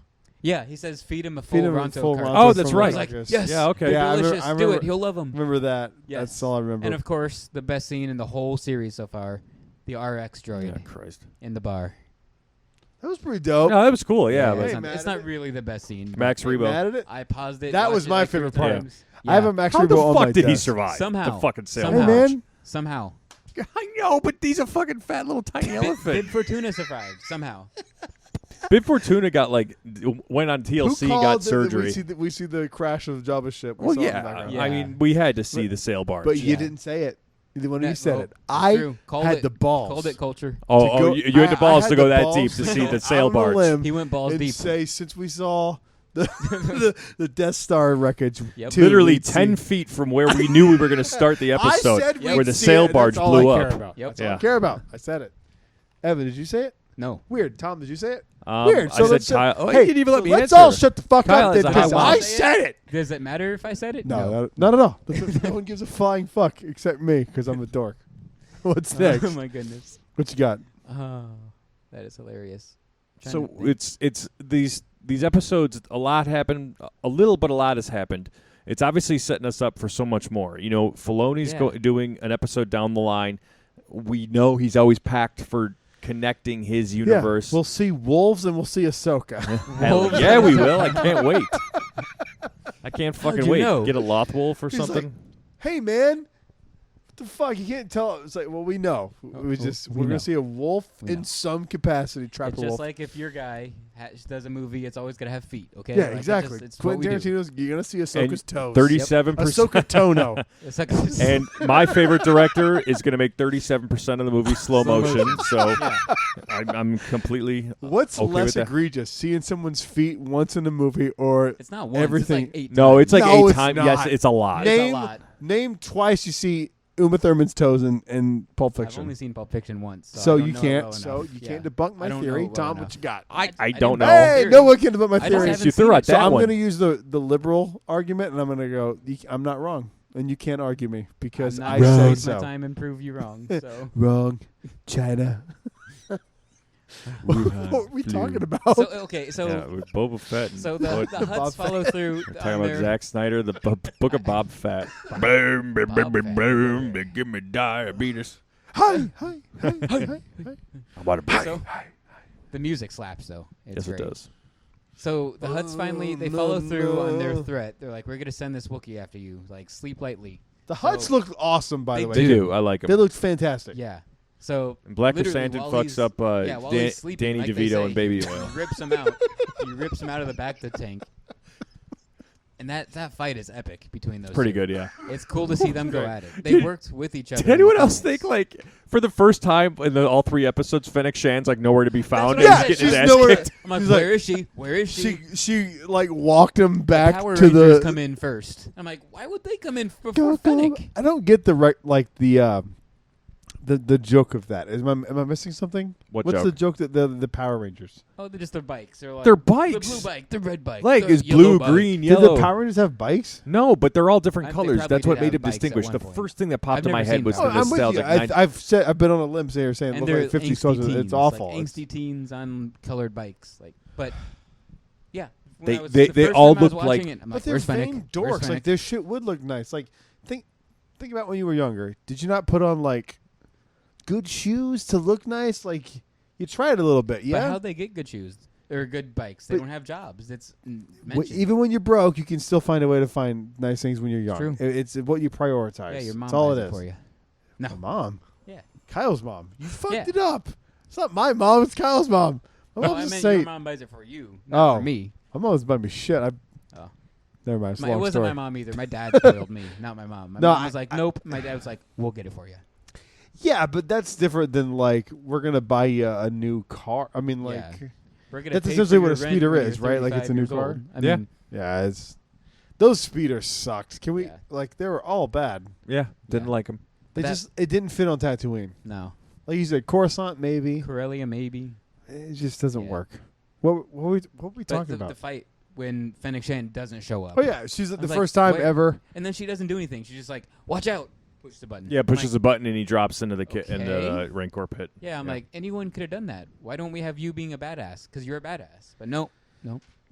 Yeah, he says feed him a full Feed him a Ronto full cart. Ronto Oh, that's from right. I was Ronto. like, yes. Yeah, okay. They're Yeah, I delicious. remember- Do it. He'll love them. Remember that? Yes. That's all I remember. And of course, the best scene in the whole series so far, the RX droid Yeah, Christ. in the bar. that was pretty dope. No, that was cool. Yeah. Hey, but it's, mad not, it's at not it? really the best scene. but Max Ain't Rebo. mad at it? I paused it. That watched was it my like 3 favorite part. times. I have Yeah. a Max How the Rebo on fuck my did he desk. survive? Somehow. The fucking sail Somehow. Hey barge. man, Somehow. I know, but he's a fucking fat little tiny Bib elephant. Fortuna survived. Somehow. Bib Fortuna got went on who TLC, called got that surgery. we see the crash of Jabba's ship. We Well, saw it in the yeah, background. Yeah. I mean, we had to see But- the sail barge. But you Yeah. didn't say it. The one Yeah, you said well, it. I true. Called had it- the balls. Called it culture. oh, to go- you had the I balls had to go the that balls deep to see go the sail out on a barge. limb He went balls and deep. say since we saw the Death Star wreckage, Yep. too, Literally we'd 10 see- feet from where we knew we were going to start the episode, I said where we'd the see sail it, and barge that's all blew I care up. about. Yep. That's all I Yeah. care about. I said it. Evan, did you say it? No. Weird. Tom, did you say it? Weird. I So said let's Kyle. Oh, hey, you didn't even let so me let's answer. all shut the fuck Kyle up is then, a high because wall. I said it. Does it matter if I said it? No, not at all. No one gives a flying fuck except me because I'm a dork. What's next? Oh my goodness. What you got? Oh, that is hilarious. Trying So to think. it's these episodes. A lot happened. A little, but a lot has happened. It's obviously setting us up for so much more. You know, Filoni's Yeah. doing an episode down the line. We know he's always packed for connecting his universe. Yeah, we'll see wolves and we'll see Ahsoka. Hell Wolves. yeah, we will. I can't wait. I can't How'd fucking you wait. know? Get a Lothwolf or He's like, something. Hey man, what the fuck? You can't tell. It's like, well, we know. we We're know. gonna see a wolf We in know. some capacity. Trap It's a just wolf. like if your guy does a movie, it's always gonna have feet. Okay. Yeah, Like, it's exactly. just- it's what Quentin we do. Tarantino's. You're gonna see Ahsoka's toes. 37%. Ahsoka Tono. It's like And my favorite director is going to make 37% of the movie slow motion. So yeah. I'm completely What's okay with less that. egregious, seeing someone's feet once in a movie or It's not once. Everything- It's like 8 No, times. it's like No, 8 it's times. not. Yes, it's a lot. It's a name lot. name twice you see Uma Thurman's toes in Pulp I've Fiction. only seen Pulp Fiction once. So I don't you know it can't. well So enough. you Yeah. can't debunk I my don't theory, know well Tom. enough. What you got? I didn't don't know. know. Hey, Theory. no one can debunk my I just theory. haven't You threw seen out it. So that I'm one. going to use the liberal argument, and I'm going to go. I'm not wrong, and you can't argue me because I'm I not gonna say waste my so. time and prove you wrong. So, Wrong, China. What are we talking about? so okay, so Yeah, with Boba Fett. And so the Book- Hutts follow through. talking on about their- Zack Snyder, the Book of Bob Fett. Boom, boom, boom, boom, Fett. boom. They give me diabetes. Hi. I'm about to So, the music slaps though. It's Yes, it great. does. So the Hutts finally they no, follow through on their no. threat. They're like, "We're gonna send this Wookiee after you. Like, sleep lightly." The Huts look awesome, by They the way. They do. I like They them. looked fantastic. Yeah. So And Black literally, Chrysanthemum while fucks he's- up yeah, while he's sleeping, Danny like they DeVito say, and Baby he Oil. rips him out. He rips him out of the back of the tank. And that fight is epic between those. Pretty two. good, yeah. It's cool to see them go at it. They Did- worked with each other. Did in the anyone else comics. think, like, for the first time in all 3 episodes, Fennec Shan's, like, nowhere to be found? what and I he's said. getting his She's ass nowhere- kicked? I'm like, He's like- where is she? Where is she? She like walked him back Power to Rangers the. come in first. I'm like, why would they come in before Go, Fennec? I don't get the joke of that. Am I missing something? What What's joke? the joke that the Power Rangers? Oh, they're just their bikes. They're like They're the bikes. blue bike, the red bike, Like, the is yellow blue, bike. green, Did yellow. the Power Rangers have bikes? No, but they're all different They colors. probably That's what did made have them bikes at distinguished. one The point. first thing that popped I've in my never head seen was them. the I'm with you. nostalgic 90s. I've been on a limb here saying And look they're like 50 angsty colors. teens, It's awful. Like angsty teens on colored bikes. Like, but yeah, when They- I was- they- the they first all time I was looked like- watching it, I'm But like, they're where's Fennec? vain Where's dorks. Like Fennec? their shit would look nice. Like think about when you were younger. Did you not put on like good shoes to look nice? Like you tried a little bit, But yeah. how'd they get good shoes? or good bikes. They But- don't have jobs. It's Well, even when you're broke, you can still find a way to find nice things when you're young. True. It's what you prioritize. Yeah, your mom That's all buys it it is. for you. No. My mom. Yeah. Kyle's mom. You fucked Yeah. it up. It's not my mom. It's Kyle's mom. My No, mom's I a meant saint. your mom buys it for you, not for me. My mom's buying me shit. Oh. Never mind. It's a It long wasn't story. my mom either. My dad spoiled me, not my mom. My No, mom was like, nope. My dad was like, we'll get it for you. Yeah, but that's different than like we're gonna buy you a new car. I mean, like, Yeah. We're gonna that's pay essentially for what your a rent speeder when is, you're right? Like it's a 35 new years car. old. I Yeah. mean, Yeah, it's those speeders sucked. Can we Yeah. like they were all bad. Yeah, didn't Yeah. like him. It didn't fit on Tatooine. no. Like you said, Coruscant maybe. Corellia maybe. It just doesn't Yeah. work. What were we But talking the about? fight when Fennec Shand doesn't show up. Oh yeah, she's I the was like, first time wait. ever. And then she doesn't do anything. She's just like, watch out. Push the button. Yeah, I'm pushes like, a button and he drops into the in the Okay. Rancor pit. Yeah, I'm like, anyone could have done that. Why don't we have you being a badass? Because you're a badass. But no.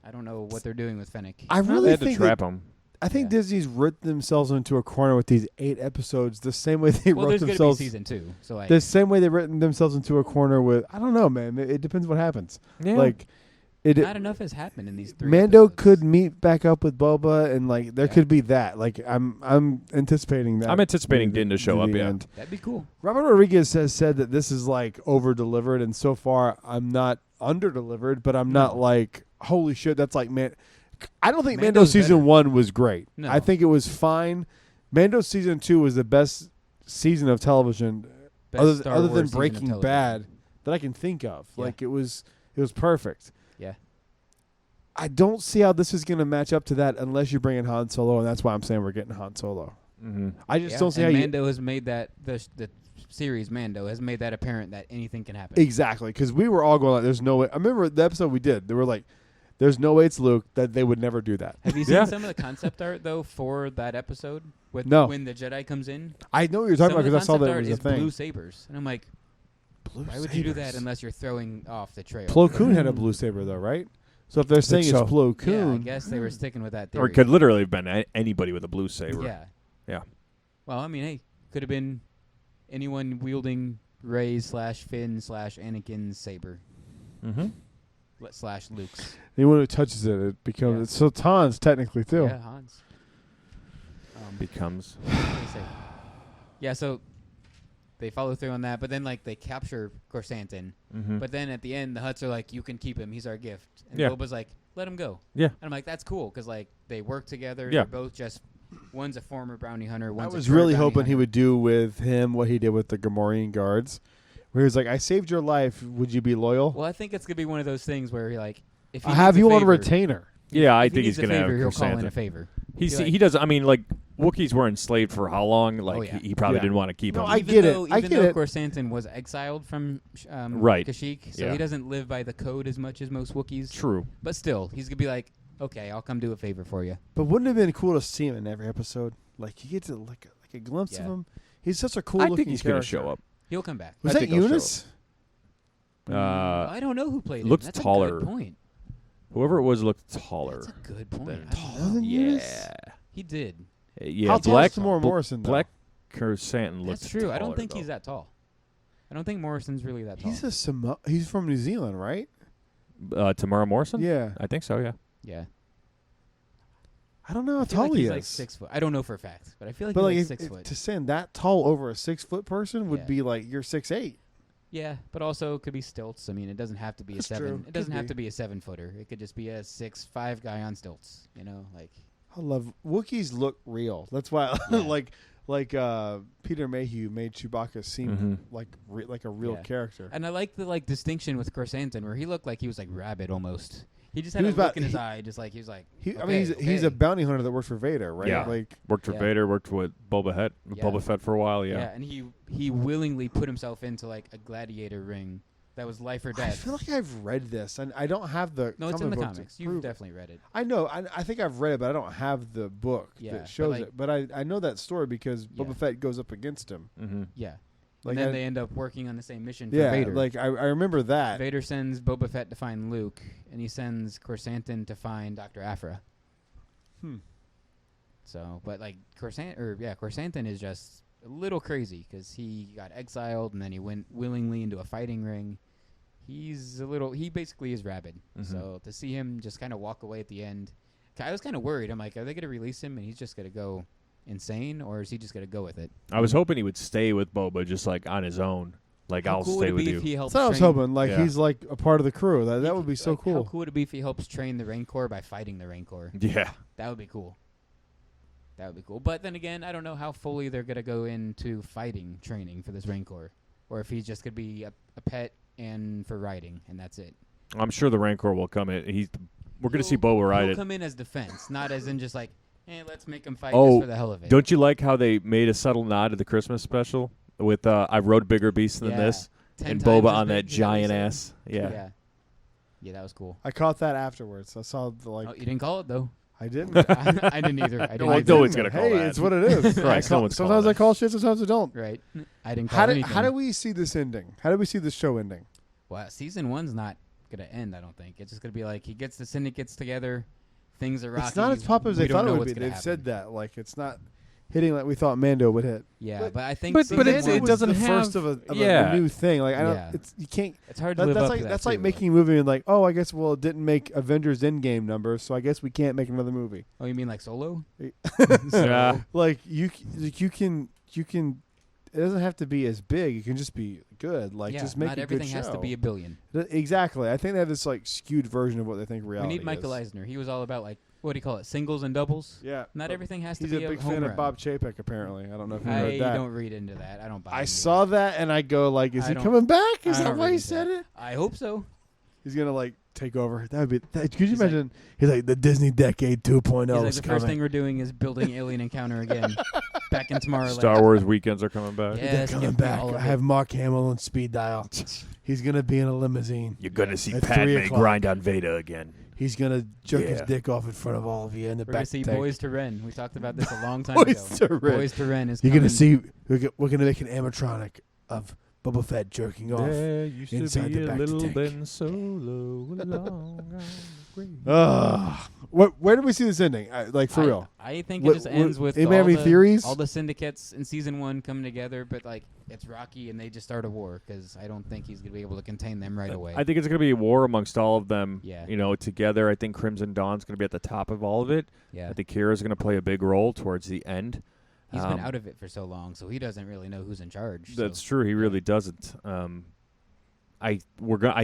I don't know what they're doing with Fennec. I They really had to think trap him. I think Yeah. Disney's written themselves into a corner with these 8 episodes, the same way they Well, wrote there's going to be themselves. season 2. So like, The same way they've written themselves into a corner with. I don't know, man. It depends what happens. Yeah. Like, it. not enough has happened in these 3 Mando episodes. could meet back up with Boba, and like there Yeah. could be that. Like I'm anticipating that. I'm anticipating to Din to show the up, yeah. end. That'd be cool. Robert Rodriguez has said that this is like over delivered, and so far I'm not under delivered, but I'm not No. like holy shit. That's like man. I don't think Mando Mando's season better. 1 was great. No. I think it was fine. Mando season 2 was the best season of television, Best other Star than Wars season of Breaking television. Bad, that I can think of. Yeah. Like it was perfect. Yeah. I don't see how this is going to match up to that unless you bring in Han Solo, and that's why I'm saying we're getting Han Solo. Mm-hmm. I just Yeah, don't see and how you Mando has made that the series Mando has made that apparent that anything can happen. exactly because we were all going like, "There's no way." I remember the episode we did. They were like, "There's no way it's Luke." That they would never do that. Have you seen Yeah. some of the concept art though for that episode with No. when the Jedi comes in? I know what you're talking Some about of the because I saw concept that it art was a is thing. blue sabers, and I'm like, why would you do that unless you're throwing off the trail? Plo Koon had a blue saber though, right? So if they're saying so. it's Plo Yeah, I Koon, guess they were sticking with that theory. Or it could literally have been anybody with a blue saber. Yeah. Yeah. Well, I mean, hey, could have been anyone wielding Rey/Finn/Anakin's saber Mm-hmm. / Luke's. anyone who touches it becomes Yeah. it's Sultan's technically too. Yeah, Hans. Becomes. What did I say? Yeah, so they follow through on that, but then like they capture Corsantin. Mm-hmm. But then at the end, the Hutts are like, "You can keep him. He's our gift." And Yeah. Boba's like, "Let him go." Yeah. And I'm like, "That's cool," because like they work together. Yeah. They're both just one's a former bounty hunter. I One's was a current really bounty hoping he hunter. would do with him what he did with the Gamorrean guards, where he was like, "I saved your life. Would you be loyal? Well, I think it's gonna be one of those things where he like, if he I have needs you a on favor, retainer." Yeah, I if he think needs he's a gonna have favor, he'll call in a Chrysanthemum. favor. He's Be like- he does. I mean, like Wookiees were enslaved for how long? Like yeah. he probably Yeah. didn't want to keep No, him. I Even get it. though, I even get though it. Corsantin was exiled from Right. Kashyyyk, so Yeah. he doesn't live by the code as much as most Wookiees. True. But still, he's gonna be like, "Okay, I'll come do a favor for you." But wouldn't it have been cool to see him in every episode? Like you get to like a glimpse Yeah. of him. He's such a cool I looking think he's gonna character. show up. He'll come back. Was I that think he'll show Eunice? I don't know who played him. looks That's taller. A good point. Whoever it was looked taller. That's a good point. Than- I don't Taller know. than Eunice? Yeah. He did. Yeah. How tall Black is Tamora Morrison? Though? Black Chrysanthemum looked That's true. I don't taller, think though. he's that tall. I don't think Morrison's really that tall. He's from New Zealand, right? Tamara Morrison? Yeah. I think so, yeah. yeah. I don't know how I feel tall like he he's is. like 6 foot. I don't know for a fact, but I feel like but he's like like 6 foot. to stand that tall over a 6 foot person would Yeah. be like you're 6'8". Yeah, but also it could be stilts. I mean, it doesn't have to be That's a 7. true. It doesn't Could have be. to be a 7-footer. It could just be a 6'5" guy on stilts. You know, like I love Wookiees look real. That's why Yeah. like Peter Mayhew made Chewbacca seem Mhm. like a real Yeah. character. And I like the distinction with Corsantin where he looked like he was like rabid almost. He just He had a was look about- in his he- eye, just like he was like. I okay, mean, he's a okay. bounty hunter that worked for Vader, right? Yeah. Like Worked for Yeah. Vader, worked with Boba Fett for a while, Yeah, yeah. and he willingly put himself into like a gladiator ring that was life or I death. feel like I've read this, and I don't have the. No, it's in the comic book to comics. You've prove it. definitely read it. I know. I think I've read it, but I don't have the book Yeah, that but shows like- it. But I know that story because Yeah. Boba Fett goes up against him. Mm-hmm. Yeah. Like And then I- they end up working on the same mission for Yeah, Vader. like I remember that. Vader sends Boba Fett to find Luke, and he sends Corsantin to find Dr. Aphra. So, but like Corsantin is just a little crazy because he got exiled and then he went willingly into a fighting ring. He basically is rabid. So to see him just kind of walk away at the end, I was kind of worried. I'm like, are they going to release him and he's just going to go insane, or is he just going to go with it? I was hoping he would stay with Boba just like on his own. Like, How I'll cool stay would it with be you. if he helps That's what I was train- hoping. Like Yeah. he's like a part of the crew. That would be so like, cool. How cool would it be if he helps train the Rancor by fighting the Rancor? Yeah. That would be cool. That would be cool. But then again, I don't know how fully they're going to go into fighting training for this Rancor, or if he's just going to be a pet and for riding, and that's it. I'm sure the Rancor will come in. We're going to see Boba ride He'll it. come in as defense, not as in just like, hey, let's make him fight Oh, just for the hell of it. Don't you like how they made a subtle nod to the Christmas special with I rode bigger beasts than Yeah. this, 10 and times Boba as on big, that is what he giant said? ass? Yeah. Yeah, that was cool. I caught that afterwards. I saw the Oh, you didn't call it though. I didn't. I didn't either. I didn't Well, either. no one's gonna call hey, that. it's what it is. Christ, no one's sometimes calling I call shit, sometimes I don't. Right. I didn't call anything. How do we see this ending? How do we see this show ending? Well, season 1's not gonna end. I don't think it's just gonna be like he gets the syndicates together, things are rocky. It's not as popular as we they don't thought it know would what's be. gonna They've said happen. that. Like it's not hitting like we thought Mando would hit. Yeah, but I think. but season it's- one it was- doesn't the have- first of a yeah. new thing. Like I don't. Yeah. It's you can't. It's hard to live That's up like to that. that's like too, making a movie and like, oh, I guess it didn't make Avengers Endgame numbers, so I guess we can't make another movie. Oh, you mean like Solo? Yeah. Like you can. It doesn't have to be as big. It can just be good. Like yeah, just make not a everything good show. has to be a billion. Exactly. I think they have this like skewed version of what they think We reality need Michael is. Eisner. He was all about like what do you call it, singles and doubles. Yeah. Not everything has to He's be a big home fan run. of Bob Chapek. Apparently, I don't know if you I heard that. don't read into that. I don't buy. I into saw it. that and I go like, is I he don't- coming back? Is I that don't why read he into said that. it? I hope so. He's gonna like take over. That would be. Could you He's like- imagine? he's like the Disney Decade 2.0 He's like, is the coming. first thing we're doing is building Alien Encounter again, back in Tomorrowland. Star Wars weekends are coming back. Yeah. They're Yes, coming give me back. all of I it. have Mark Hamill on speed dial. He's gonna be in a limousine. You're going to see At 3 Padme o'clock. grind on Veda again. He's gonna jerk his Yeah. dick off in front of all of you in the We're back. gonna see tank. Boys to Ren. We talked about this a long time Boys ago. to Ren. Boys to Ren is You're coming. gonna see. We're gonna make an animatronic of Boba Fett jerking off. There used to inside be the a back little tank. Ben Solo along our way. Where do we see this ending? Like for real? I think What- it just ends what- with anybody have all any the, theories? all the syndicates in season 1 coming together, but like it's Rocky and they just start a war because I don't think he's gonna be able to contain them right away. I think it's going to be a war amongst all of them. Yeah. You know, together. I think Crimson Dawn's going to be at the top of all of it. yeah, I think Kira's going to play a big role towards the end. he's been out of it for so long, so he doesn't really know who's in charge. That's so. true. He really doesn't. I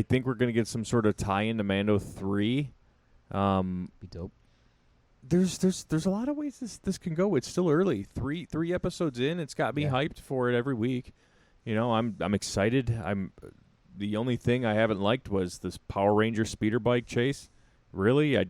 think we're gonna get some sort of tie into Mando 3. Be dope. There's a lot of ways this can go. It's still early. Three episodes in. It's got me Yeah. hyped for it every week. You know, I'm excited. The only thing I haven't liked was this Power Ranger speeder bike chase. Really, it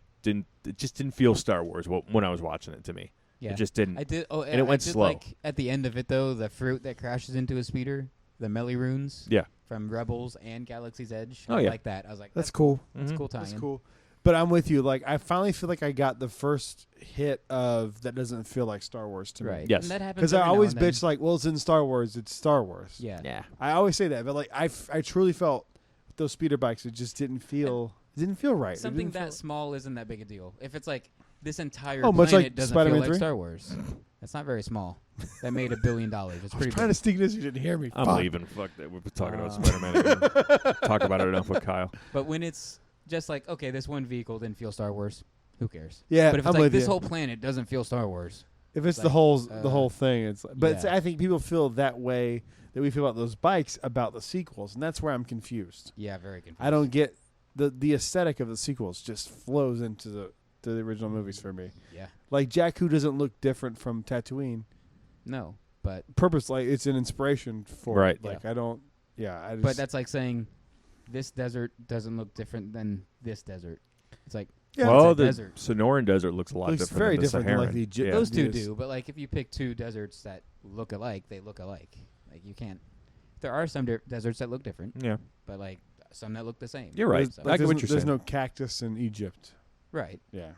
just didn't feel Star Wars when I was watching it. To me, Yeah, it just didn't. I did. Oh, and it went I did slow. Like at the end of it though, the fruit that crashes into a speeder, the Melly runes. Yeah. From Rebels and Galaxy's Edge. Oh, I yeah. like that. I was like, That's cool. That's Mhm. cool tie-in. That's cool. But I'm with you. Like I finally feel like I got the first hit of that doesn't feel like Star Wars to Right. me. Yes. And that happens Because I every now always and then. bitch like, well, it's in Star Wars. It's Star Wars. Yeah. Yeah. I always say that, but like I truly felt with those speeder bikes, it just didn't feel. It didn't feel right. It Something didn't that feel- small isn't that big a deal. If it's like this entire Oh, much planet like doesn't Spider-Man feel like 3? Star Wars. That's not very small. That made $1 billion. It's I was pretty trying big. to sneak this. You didn't hear me. I'm Fuck. leaving. Fuck that. We're talking about Uh, Spider-Man again. Talk about it enough with Kyle. But when it's just like, okay, this one vehicle didn't feel Star Wars, who cares? Yeah, But if it's I'm like with this you. whole planet doesn't feel Star Wars, If it's like, the whole thing, it's. But it's, yeah. I think people feel that way that we feel about those bikes about the sequels, and that's where I'm confused. yeah, very confused. I don't get the aesthetic of the sequels just flows into the original movies for me. Yeah. Like Jakku doesn't look different from Tatooine. No, but Purpose, like it's an inspiration for Right. it. Like Yeah. I don't. Yeah, I just. but that's like saying this desert doesn't look different than this desert. It's like yeah, well, a the desert. Sonoran Desert looks a lot looks different. very than the different than like Saharan. the Egypt. Yeah. those two Yes. do, but like if you pick two deserts that look alike, they look alike. Like you can't. There are some deserts that look different, Yeah. but like some that look the same. You're right. There's, So- I get what there's, you're there's saying. no cactus in Egypt. Right. Yeah.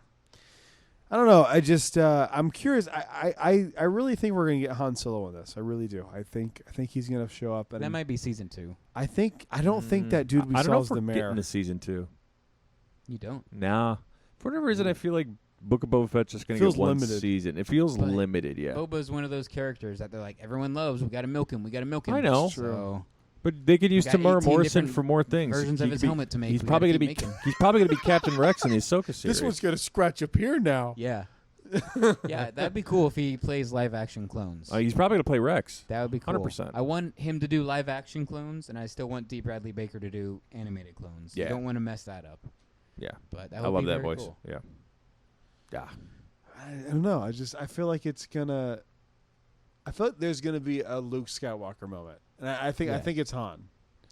I don't know. I just I'm curious. I really think we're gonna get Han Solo in this. I really do. I think he's gonna show up. And That might be season 2. I don't think that dude we I don't saw know is if we're the mayor. getting to season 2. You don't. Nah. For whatever reason, I feel like Book of Boba Fett's just going to Feels get one limited. season. It feels But limited, yeah. Boba's one of those characters that they're like, everyone loves. We got to milk him. We got to milk him. I know. So But they could use got Tamara 18 Morrison different for more things. versions He of could his be- helmet to make. He's We probably gotta gonna be. keep making. He's probably gonna be Captain Rex in the Ahsoka series. This one's gonna scratch up here now. Yeah. Yeah, that'd be cool if he plays live action clones. He's probably gonna play Rex. That would be cool. 100%. I want him to do live action clones, and I still want D. Bradley Baker to do animated clones. Yeah. I don't want to mess that up. Yeah, But that would I love be that very voice. cool. Yeah. Yeah. I don't know. I feel like it's gonna. I feel like there's gonna be a Luke Skywalker moment, and I think Yeah. it's Han.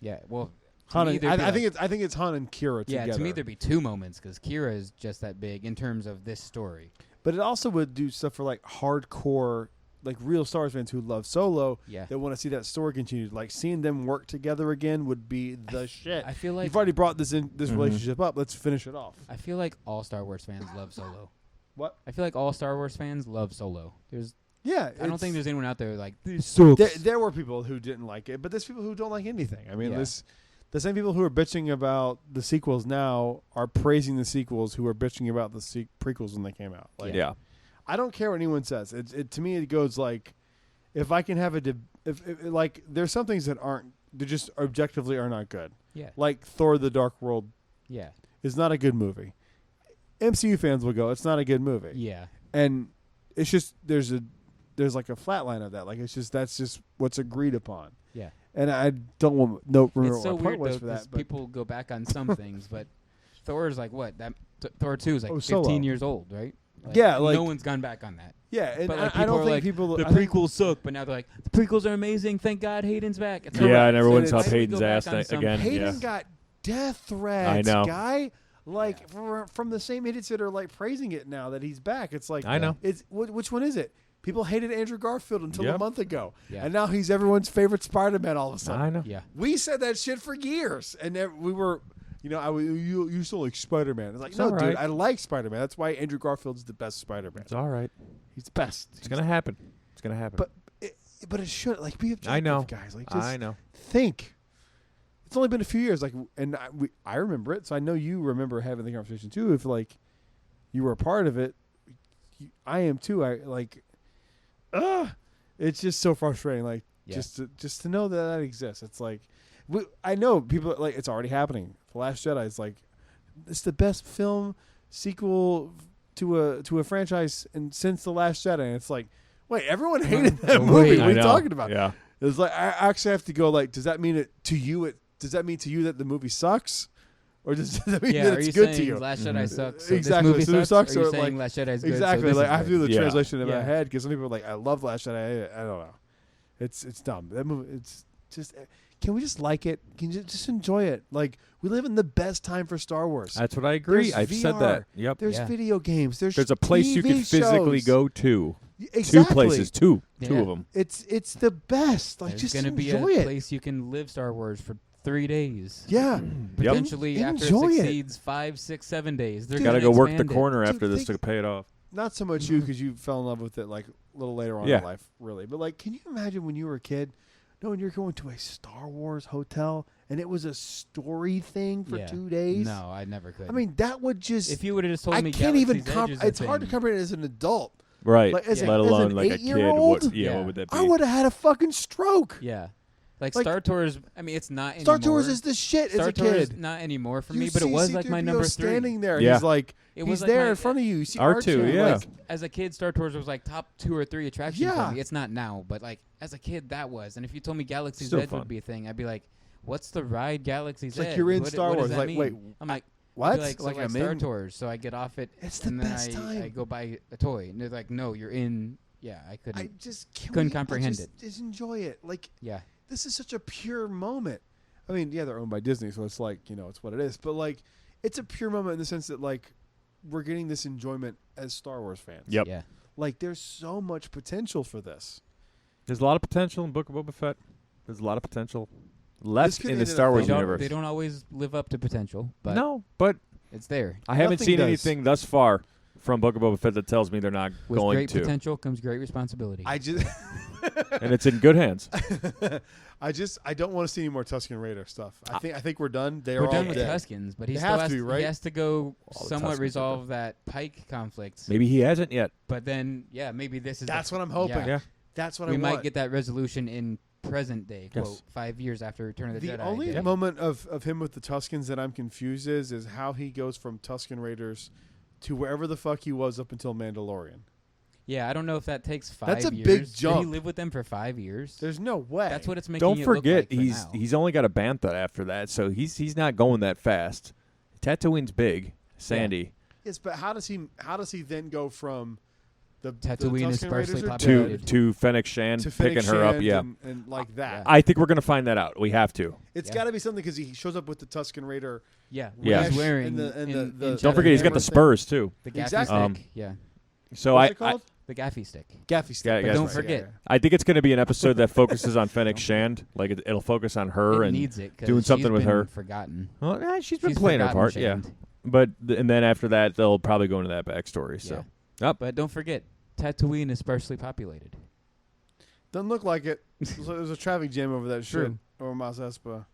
Yeah, well, to Han me, and, there'd be I think like- it's Han and Kira yeah, together. to me there'd be two moments because Kira is just that big in terms of this story. But it also would do stuff for like hardcore, like real Star Wars fans who love Solo. Yeah. That want to see that story continued. Like seeing them work together again would be the shit. I feel like You've already brought this Mhm. relationship up. Let's finish it off. I feel like all Star Wars fans love Solo. What? I feel like all Star Wars fans love Solo. Yeah. I don't think there's anyone out there like this There, sucks. there were people who didn't like it, but there's people who don't like anything. I mean, Yeah. the same people who are bitching about the sequels now are praising the sequels who are bitching about the prequels when they came out. Like, Yeah. I don't care what anyone says. To me, it goes like, if I can have if like there's some things that aren't, they just objectively are not good. Yeah. Like Thor: The Dark World Yeah. is not a good movie. MCU fans will go, it's not a good movie. Yeah. And it's just there's like a flat line of that. Like that's just what's agreed upon. Yeah. And I don't want remember It's so what my point weird was though for 'cause that. But people go back on some things, but Thor's like what? Thor 2 is like Oh, 15 Solo. years old, right? Yeah, like- no one's gone back on that. yeah, and But like, I don't people are think like, people the I think- prequels suck, but now they're like the prequels are amazing. Thank God Hayden's back. It's Yeah, alright. and everyone's So up it's- Hayden's go back ass on some- again. Hayden Yeah. got death threats, I know. guy. Like from the same idiots that are like praising it now that he's back. It's like I know. It's which one is it? People hated Andrew Garfield until Yep. a month ago, Yeah. and now he's everyone's favorite Spider-Man. All of a sudden, I know. Yeah. we said that shit for years, and we were, you still like Spider-Man. It's like, It's no, all right. dude, I like Spider-Man. That's why Andrew Garfield's the best Spider-Man. It's all right. He's the best. It's gonna happen. It's gonna happen. But it should like be objective, I know. guys. Like just I know. think. It's only been a few years, like, and I remember it, so I know you remember having the conversation too. If like you were a part of it, I am too. I like, it's just so frustrating. Like Yeah. just to know that exists. It's like, I know people like it's already happening. The Last Jedi is like, it's the best film sequel to a franchise and since The Last Jedi. And it's like, wait, everyone hated that Wait. movie. What I are you know. talking about? Yeah. It's like I actually have to go. Like, does that mean it to you? Does that mean to you that the movie sucks, or does that mean Yeah, that are it's you good saying to you? Last Jedi Mhm. sucks? So Exactly. This So movie it sucks. sucks, Or are you or, saying like- Last Jedi is good? Exactly. So this Like is I have to do good? the Yeah. translation in my Yeah. head because some people are like, I love Last Jedi. I don't know. It's dumb. That movie. It's just. Can we just like it? Can you just enjoy it? Like we live in the best time for Star Wars. That's what I agree. There's I've said VR. that. Yep. There's Yeah. video games. There's There's a place you TV can physically shows. go to. Exactly. Two places. Two Yeah. of them. It's the best. Like There's just gonna be enjoy a it. place you can live Star Wars for 3 days. Yeah. Yep. Potentially after it Enjoy it. succeeds 5, 6, 7 days. They're Dude, Got to gonna go work the expand it. corner Dude, after this think- to pay it off. Not so much you because you fell in love with it like a little later on Yeah. in life, really. But like, can you imagine when you were a kid, knowing you're going to a Star Wars hotel and it was a story thing for Yeah. 2 days? No, I never could. I mean, that would just. if you would have just told I me can't even. Galaxy's Edge is a It's hard to thing, comprehend as an adult. Right. Like, as Let a- as alone an like a kid. 8-year-old? What Yeah. would that be? I would have had a fucking stroke. Yeah. Like, Like- Star Tours, I mean, it's not Star anymore. Tours is the shit Star as a Tours kid. not anymore for You me, but it see was like my C-3PO number 3. standing there. Yeah. He's like, It he's was like there my- in front of you. You see R2, R2. yeah. Like, As a kid, Star Tours was like top 2 or 3 attractions Yeah. for me. It's not now, but like as a kid, that was. And if you told me Galaxy's Still Edge fun. would be a thing, I'd be like, "What's the ride Galaxy's It's Edge? like you're in What- Star what does Wars. that Like, mean?" wait, I'm like, what? I'd be like, so I'm Star in. Tours. So I get off it, It's the and then best time. I go buy a toy, and they're like, "No, you're in." Yeah, I couldn't. I just Couldn't comprehend it. Just enjoy it. Like, yeah, this is such a pure moment. I mean, yeah, they're owned by Disney, so it's like, it's what it is. But like, it's a pure moment in the sense that like we're getting this enjoyment as Star Wars fans. Yep. yeah. Like, there's so much potential for this. There's a lot of potential in Book of Boba Fett. There's a lot of potential left could in the end Star up Wars They don't, universe. they don't always live up to potential, but No, but it's there. I haven't Nothing seen does. anything thus far from Book of Boba Fett that tells me they're not With going great to. potential comes great responsibility. I just, And it's in good hands. I don't want to see any more Tusken Raider stuff. I think we're done. They're We're all done with dead. Tuskens, but he They still have has to be, right? he has to go All the somewhat Tuskens are resolve that Pike conflict. Maybe he hasn't yet. But then, yeah, maybe this is. That's the, what I'm hoping. Yeah, Yeah. That's what we I might want. get that resolution in present day Yes. quote 5 years after Return of the Jedi. The only did. moment of him with the Tuskens that I'm confused is how he goes from Tusken Raiders to wherever the fuck he was up until Mandalorian. Yeah, I don't know if that takes 5 That's a years. big Did he jump. live with them for 5 years? There's no way. That's what it's making Don't it forget, look like for now. he's only got a bantha after that, so he's not going that fast. Tatooine's big, sandy. Yes, but how does he then go from the Tatooine is Tusken sparsely Raiders populated. To Fennec Shan, to picking Fennec her up. Shand Yeah, and like that? Yeah. I think we're gonna find that out. We have to. It's Yeah. got to be something because he shows up with the Tusken Raider. Yeah, Yeah. he's wearing And the- and in the- Jedi Don't forget, he's got hammer the thing. spurs too. the gaffy Exactly. stick. Yeah, So What's I it called? the gaffy stick. Gaffy stick. Yeah, But yeah, don't right. forget, I think it's gonna be an episode that focuses on Fennec Shand. Like it'll focus on her it and needs it 'cause doing something she's with been her. Forgotten. well, yeah, she's been She's playing her forgotten part. Shand. Yeah, but and then after that they'll probably go into that backstory. So But don't forget, Tatooine is sparsely populated. Doesn't look like it. There's a traffic jam over that shit. True. Over Mos Espa.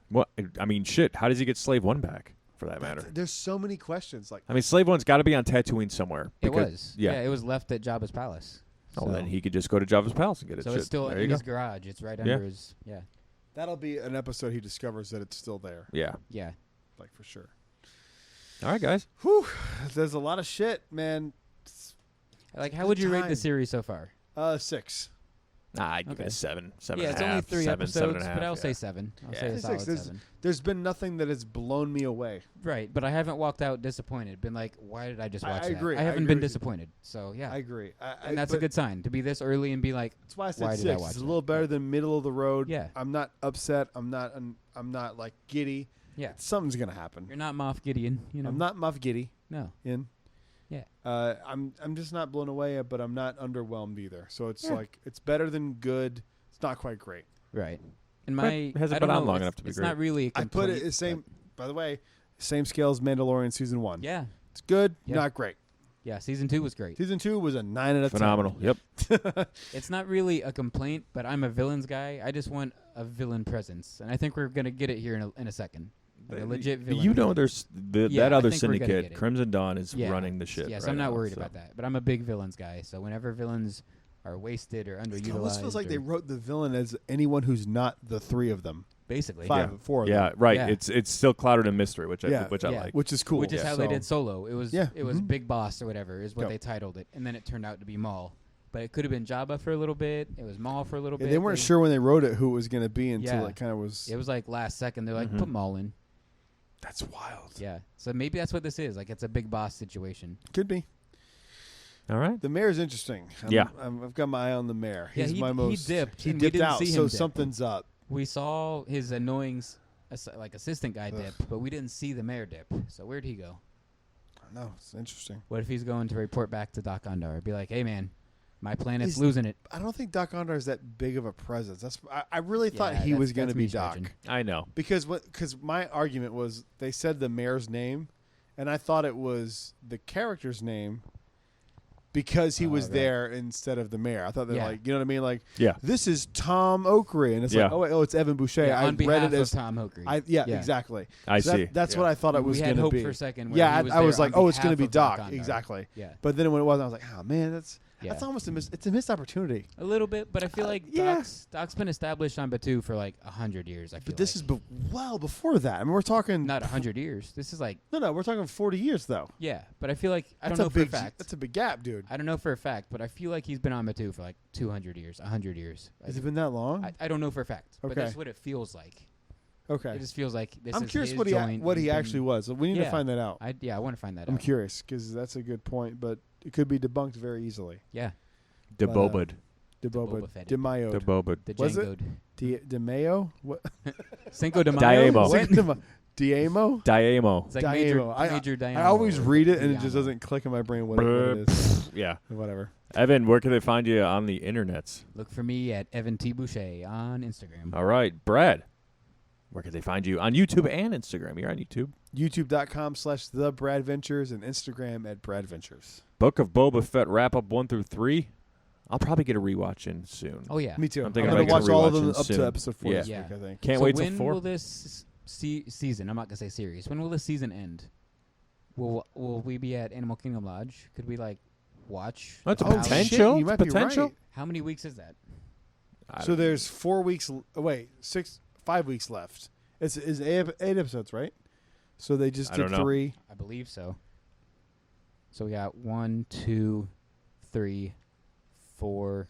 what? I mean, shit. How does he get Slave One back? For that matter. There's so many questions. Like, I mean, Slave One's got to be on Tatooine somewhere. It because- was. Yeah. It was left at Jabba's palace. Oh, So- then he could just go to Jabba's palace and get it. So shit. it's still there in you his go. garage. It's right Yeah. under his. Yeah. that'll be an episode he discovers that it's still there. Yeah. Yeah. Like, for sure. All right, guys. Whew. There's a lot of shit, man. Like, how Good would you rate time. the series so far? 6. Nah, I'd give it Okay. a 7. Yeah, it's only 3 seven, episodes, 7.5, but I'll yeah. say 7. I'll Yeah. say a I'd say solid 6. 7. There's been nothing that has blown me away. Right, but I haven't walked out disappointed. Been like, why did I just watch I that? agree. I I haven't agree been with you. disappointed. So yeah, I agree. and that's a but good sign to be this early and be like, That's why I why said did I 6. watch It's a it? little better Yeah. than middle of the road. Yeah. I'm not upset. I'm not like giddy. yeah, Something's gonna happen. you're not Moff Gideon. You know, I'm not Muff Giddy. No. In. Yeah. I'm just not blown away, but I'm not underwhelmed either. So it's Yeah. like it's better than good. It's not quite great. Right. And But my it hasn't I don't been on know, long it's- enough to be it's great. not really. A I put it complaint, the same. but- By the way, same scale as Mandalorian season 1. Yeah. It's good, Yeah. not great. Yeah. Season 2 was great. Season 2 was a 9 out of 10. Phenomenal. Yep. It's not really a complaint, but I'm a villains guy. I just want a villain presence, and I think we're gonna get it here in a second. Like a legit villain. You know, presence. there's Yeah, that I other think we're gonna get syndicate, it. Crimson Dawn, is Yeah. running the shit. Yes, right I'm not now, worried so. about that. But I'm a big villains guy, so whenever villains are wasted or It underutilized, almost feels like they or- wrote the villain as anyone who's not the 3 of them. basically, Four of Yeah, them. right. Yeah. It's still clouded in mystery, which I Yeah. I Yeah. like. Which is cool. which is Yeah. how they So- did Solo. It was Yeah. it was Mhm. Big Boss or whatever is what Yep. they titled it, and then it turned out to be Maul. But it could have been Jabba for a little bit. It was Maul for a little Yeah, bit. they weren't sure when they wrote it who it was going to be until Yeah. it kind of was. It was like last second. They're like, Mhm. put Maul in. That's wild. Yeah. So maybe that's what this is. Like it's a Big Boss situation. Could be. All right. The mayor's interesting. Yeah. I've got my eye on the mayor. Yeah, He's he- my he most. dipped, He and we dipped didn't out, see so him dip. something's up. We saw his annoying like assistant guy Ugh. dip, but we didn't see the mayor dip. So where'd he go? I know it's interesting. What if he's going to report back to Doc Ondar? Be like, hey man, my planet's He's- losing it. I don't think Doc Ondar is that big of a presence. I really thought Yeah, he was that's going to me be Doc stretching. I know. because my argument was they said the mayor's name, and I thought it was the character's name because he was right. there instead of the mayor. I thought they're Yeah. like, you know what I mean? Like, Yeah. this is Tom Oakery, and it's Yeah. like, oh, it's Evan Boucher. Yeah, I on read behalf it as of Tom Oakery. Yeah, Yeah. exactly. I So see. That's Yeah. what I thought it was we had going to hope be. for a second. Where Yeah, he I was there like, on oh, it's going to behalf be of Doc. Ondar. Exactly. Yeah, But then when it wasn't, I was like, oh man, that's yeah. almost it's a missed opportunity. A little bit, but I feel like yeah. Doc's been established on Batuu for like 100 years. I feel But this like. is well before that. I mean, we're talking not 100 years. This is like No, we're talking 40 years though. yeah, but I feel like I That's don't know a for a big fact. That's a big gap, dude. I don't know for a fact, but I feel like he's been on Batuu for like 200 years, 100 years. Has it been that long? I don't know for a fact, but Okay. that's what it feels like. Okay. It just feels like this I'm is curious his what joint. he He's been- actually was. We need to Yeah. find that out. I want to find that I'm out. curious because that's a good point, but it could be debunked very easily. Yeah, Debobed. Deboba, Boba Fett. DeMayo, Debobed. the Was it? Django'd. DeMayo, what? Cinco de Mayo. Diamo. What? Diamo. Diamo. It's like major, Diamo. major Diamo. I always read it and it just Diamo. doesn't click in my brain what it is. Yeah. Whatever. Evan, where can they find you on the internets? Look for me at Evan T. Boucher on Instagram. All right. Brad, where can they find you on YouTube and Instagram? You're on YouTube. YouTube.com/TheBradVentures and Instagram @BradVentures. Book of Boba Fett wrap up 1 through 3. I'll probably get a rewatch in soon. Oh yeah. Me too. I'm I'm thinking going to about watch all of rewatching them up soon. to episode 4 this Yeah. week, I think. Can't so wait till when 4. will this season? I'm not gonna say series. When will this season end? Will we be at Animal Kingdom Lodge? Could we like watch? That's a the finale? potential. Shit, you might be Potential. right. How many weeks is that? So there's 4 weeks. Wait, 5 weeks left. It's 8 episodes, right? So they just I did don't know. 3. I believe so. So we got 1, 2, 3, 4.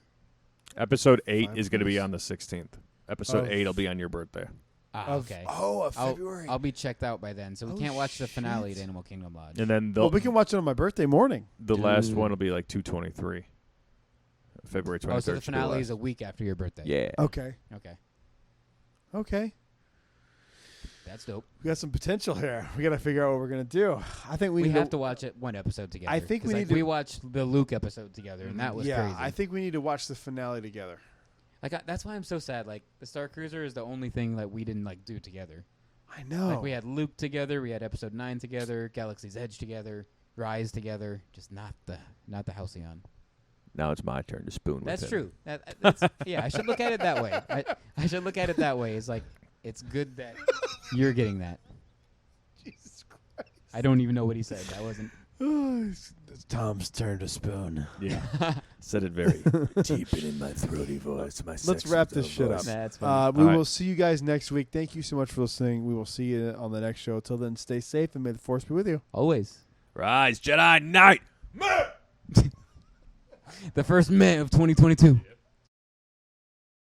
Episode 8 5 is going to be weeks. on the 16th. Episode Of- 8 will be on your birthday. Okay. Of I'll- February. I'll be checked out by then, so we Oh, can't watch the finale shit. at Animal Kingdom Lodge. And then well, we can watch it on my birthday morning. the last Dude. one will be like 2/23. February 23rd. Oh, so the should be finale last. is a week after your birthday. Yeah. Okay. Okay. That's dope. We got some potential here. We got to figure out what we're gonna do. I think we We need have to watch it one episode together. I think 'Cause, we like, need to- we watched the Luke episode together, and that was yeah, crazy. I think we need to watch the finale together. That's why I'm so sad. Like the Star Cruiser is the only thing that we didn't do together. I know. Like we had Luke together, we had Episode 9 together, Galaxy's Edge together, Rise together, just not the Halcyon. Now it's my turn to spoon with That's him. true. That's yeah, I should look at it that way. I should look at it that way. It's like it's good that you're getting that. Jesus Christ. I don't even know what he said. That wasn't. It's Tom's turn to spoon. Yeah. Said it very deep and in my throaty voice. Let's wrap this shit up. That's fine. We All right. will see you guys next week. Thank you so much for listening. We will see you on the next show. Till then, stay safe and may the force be with you. Always. Rise, Jedi Knight. The first May of 2022.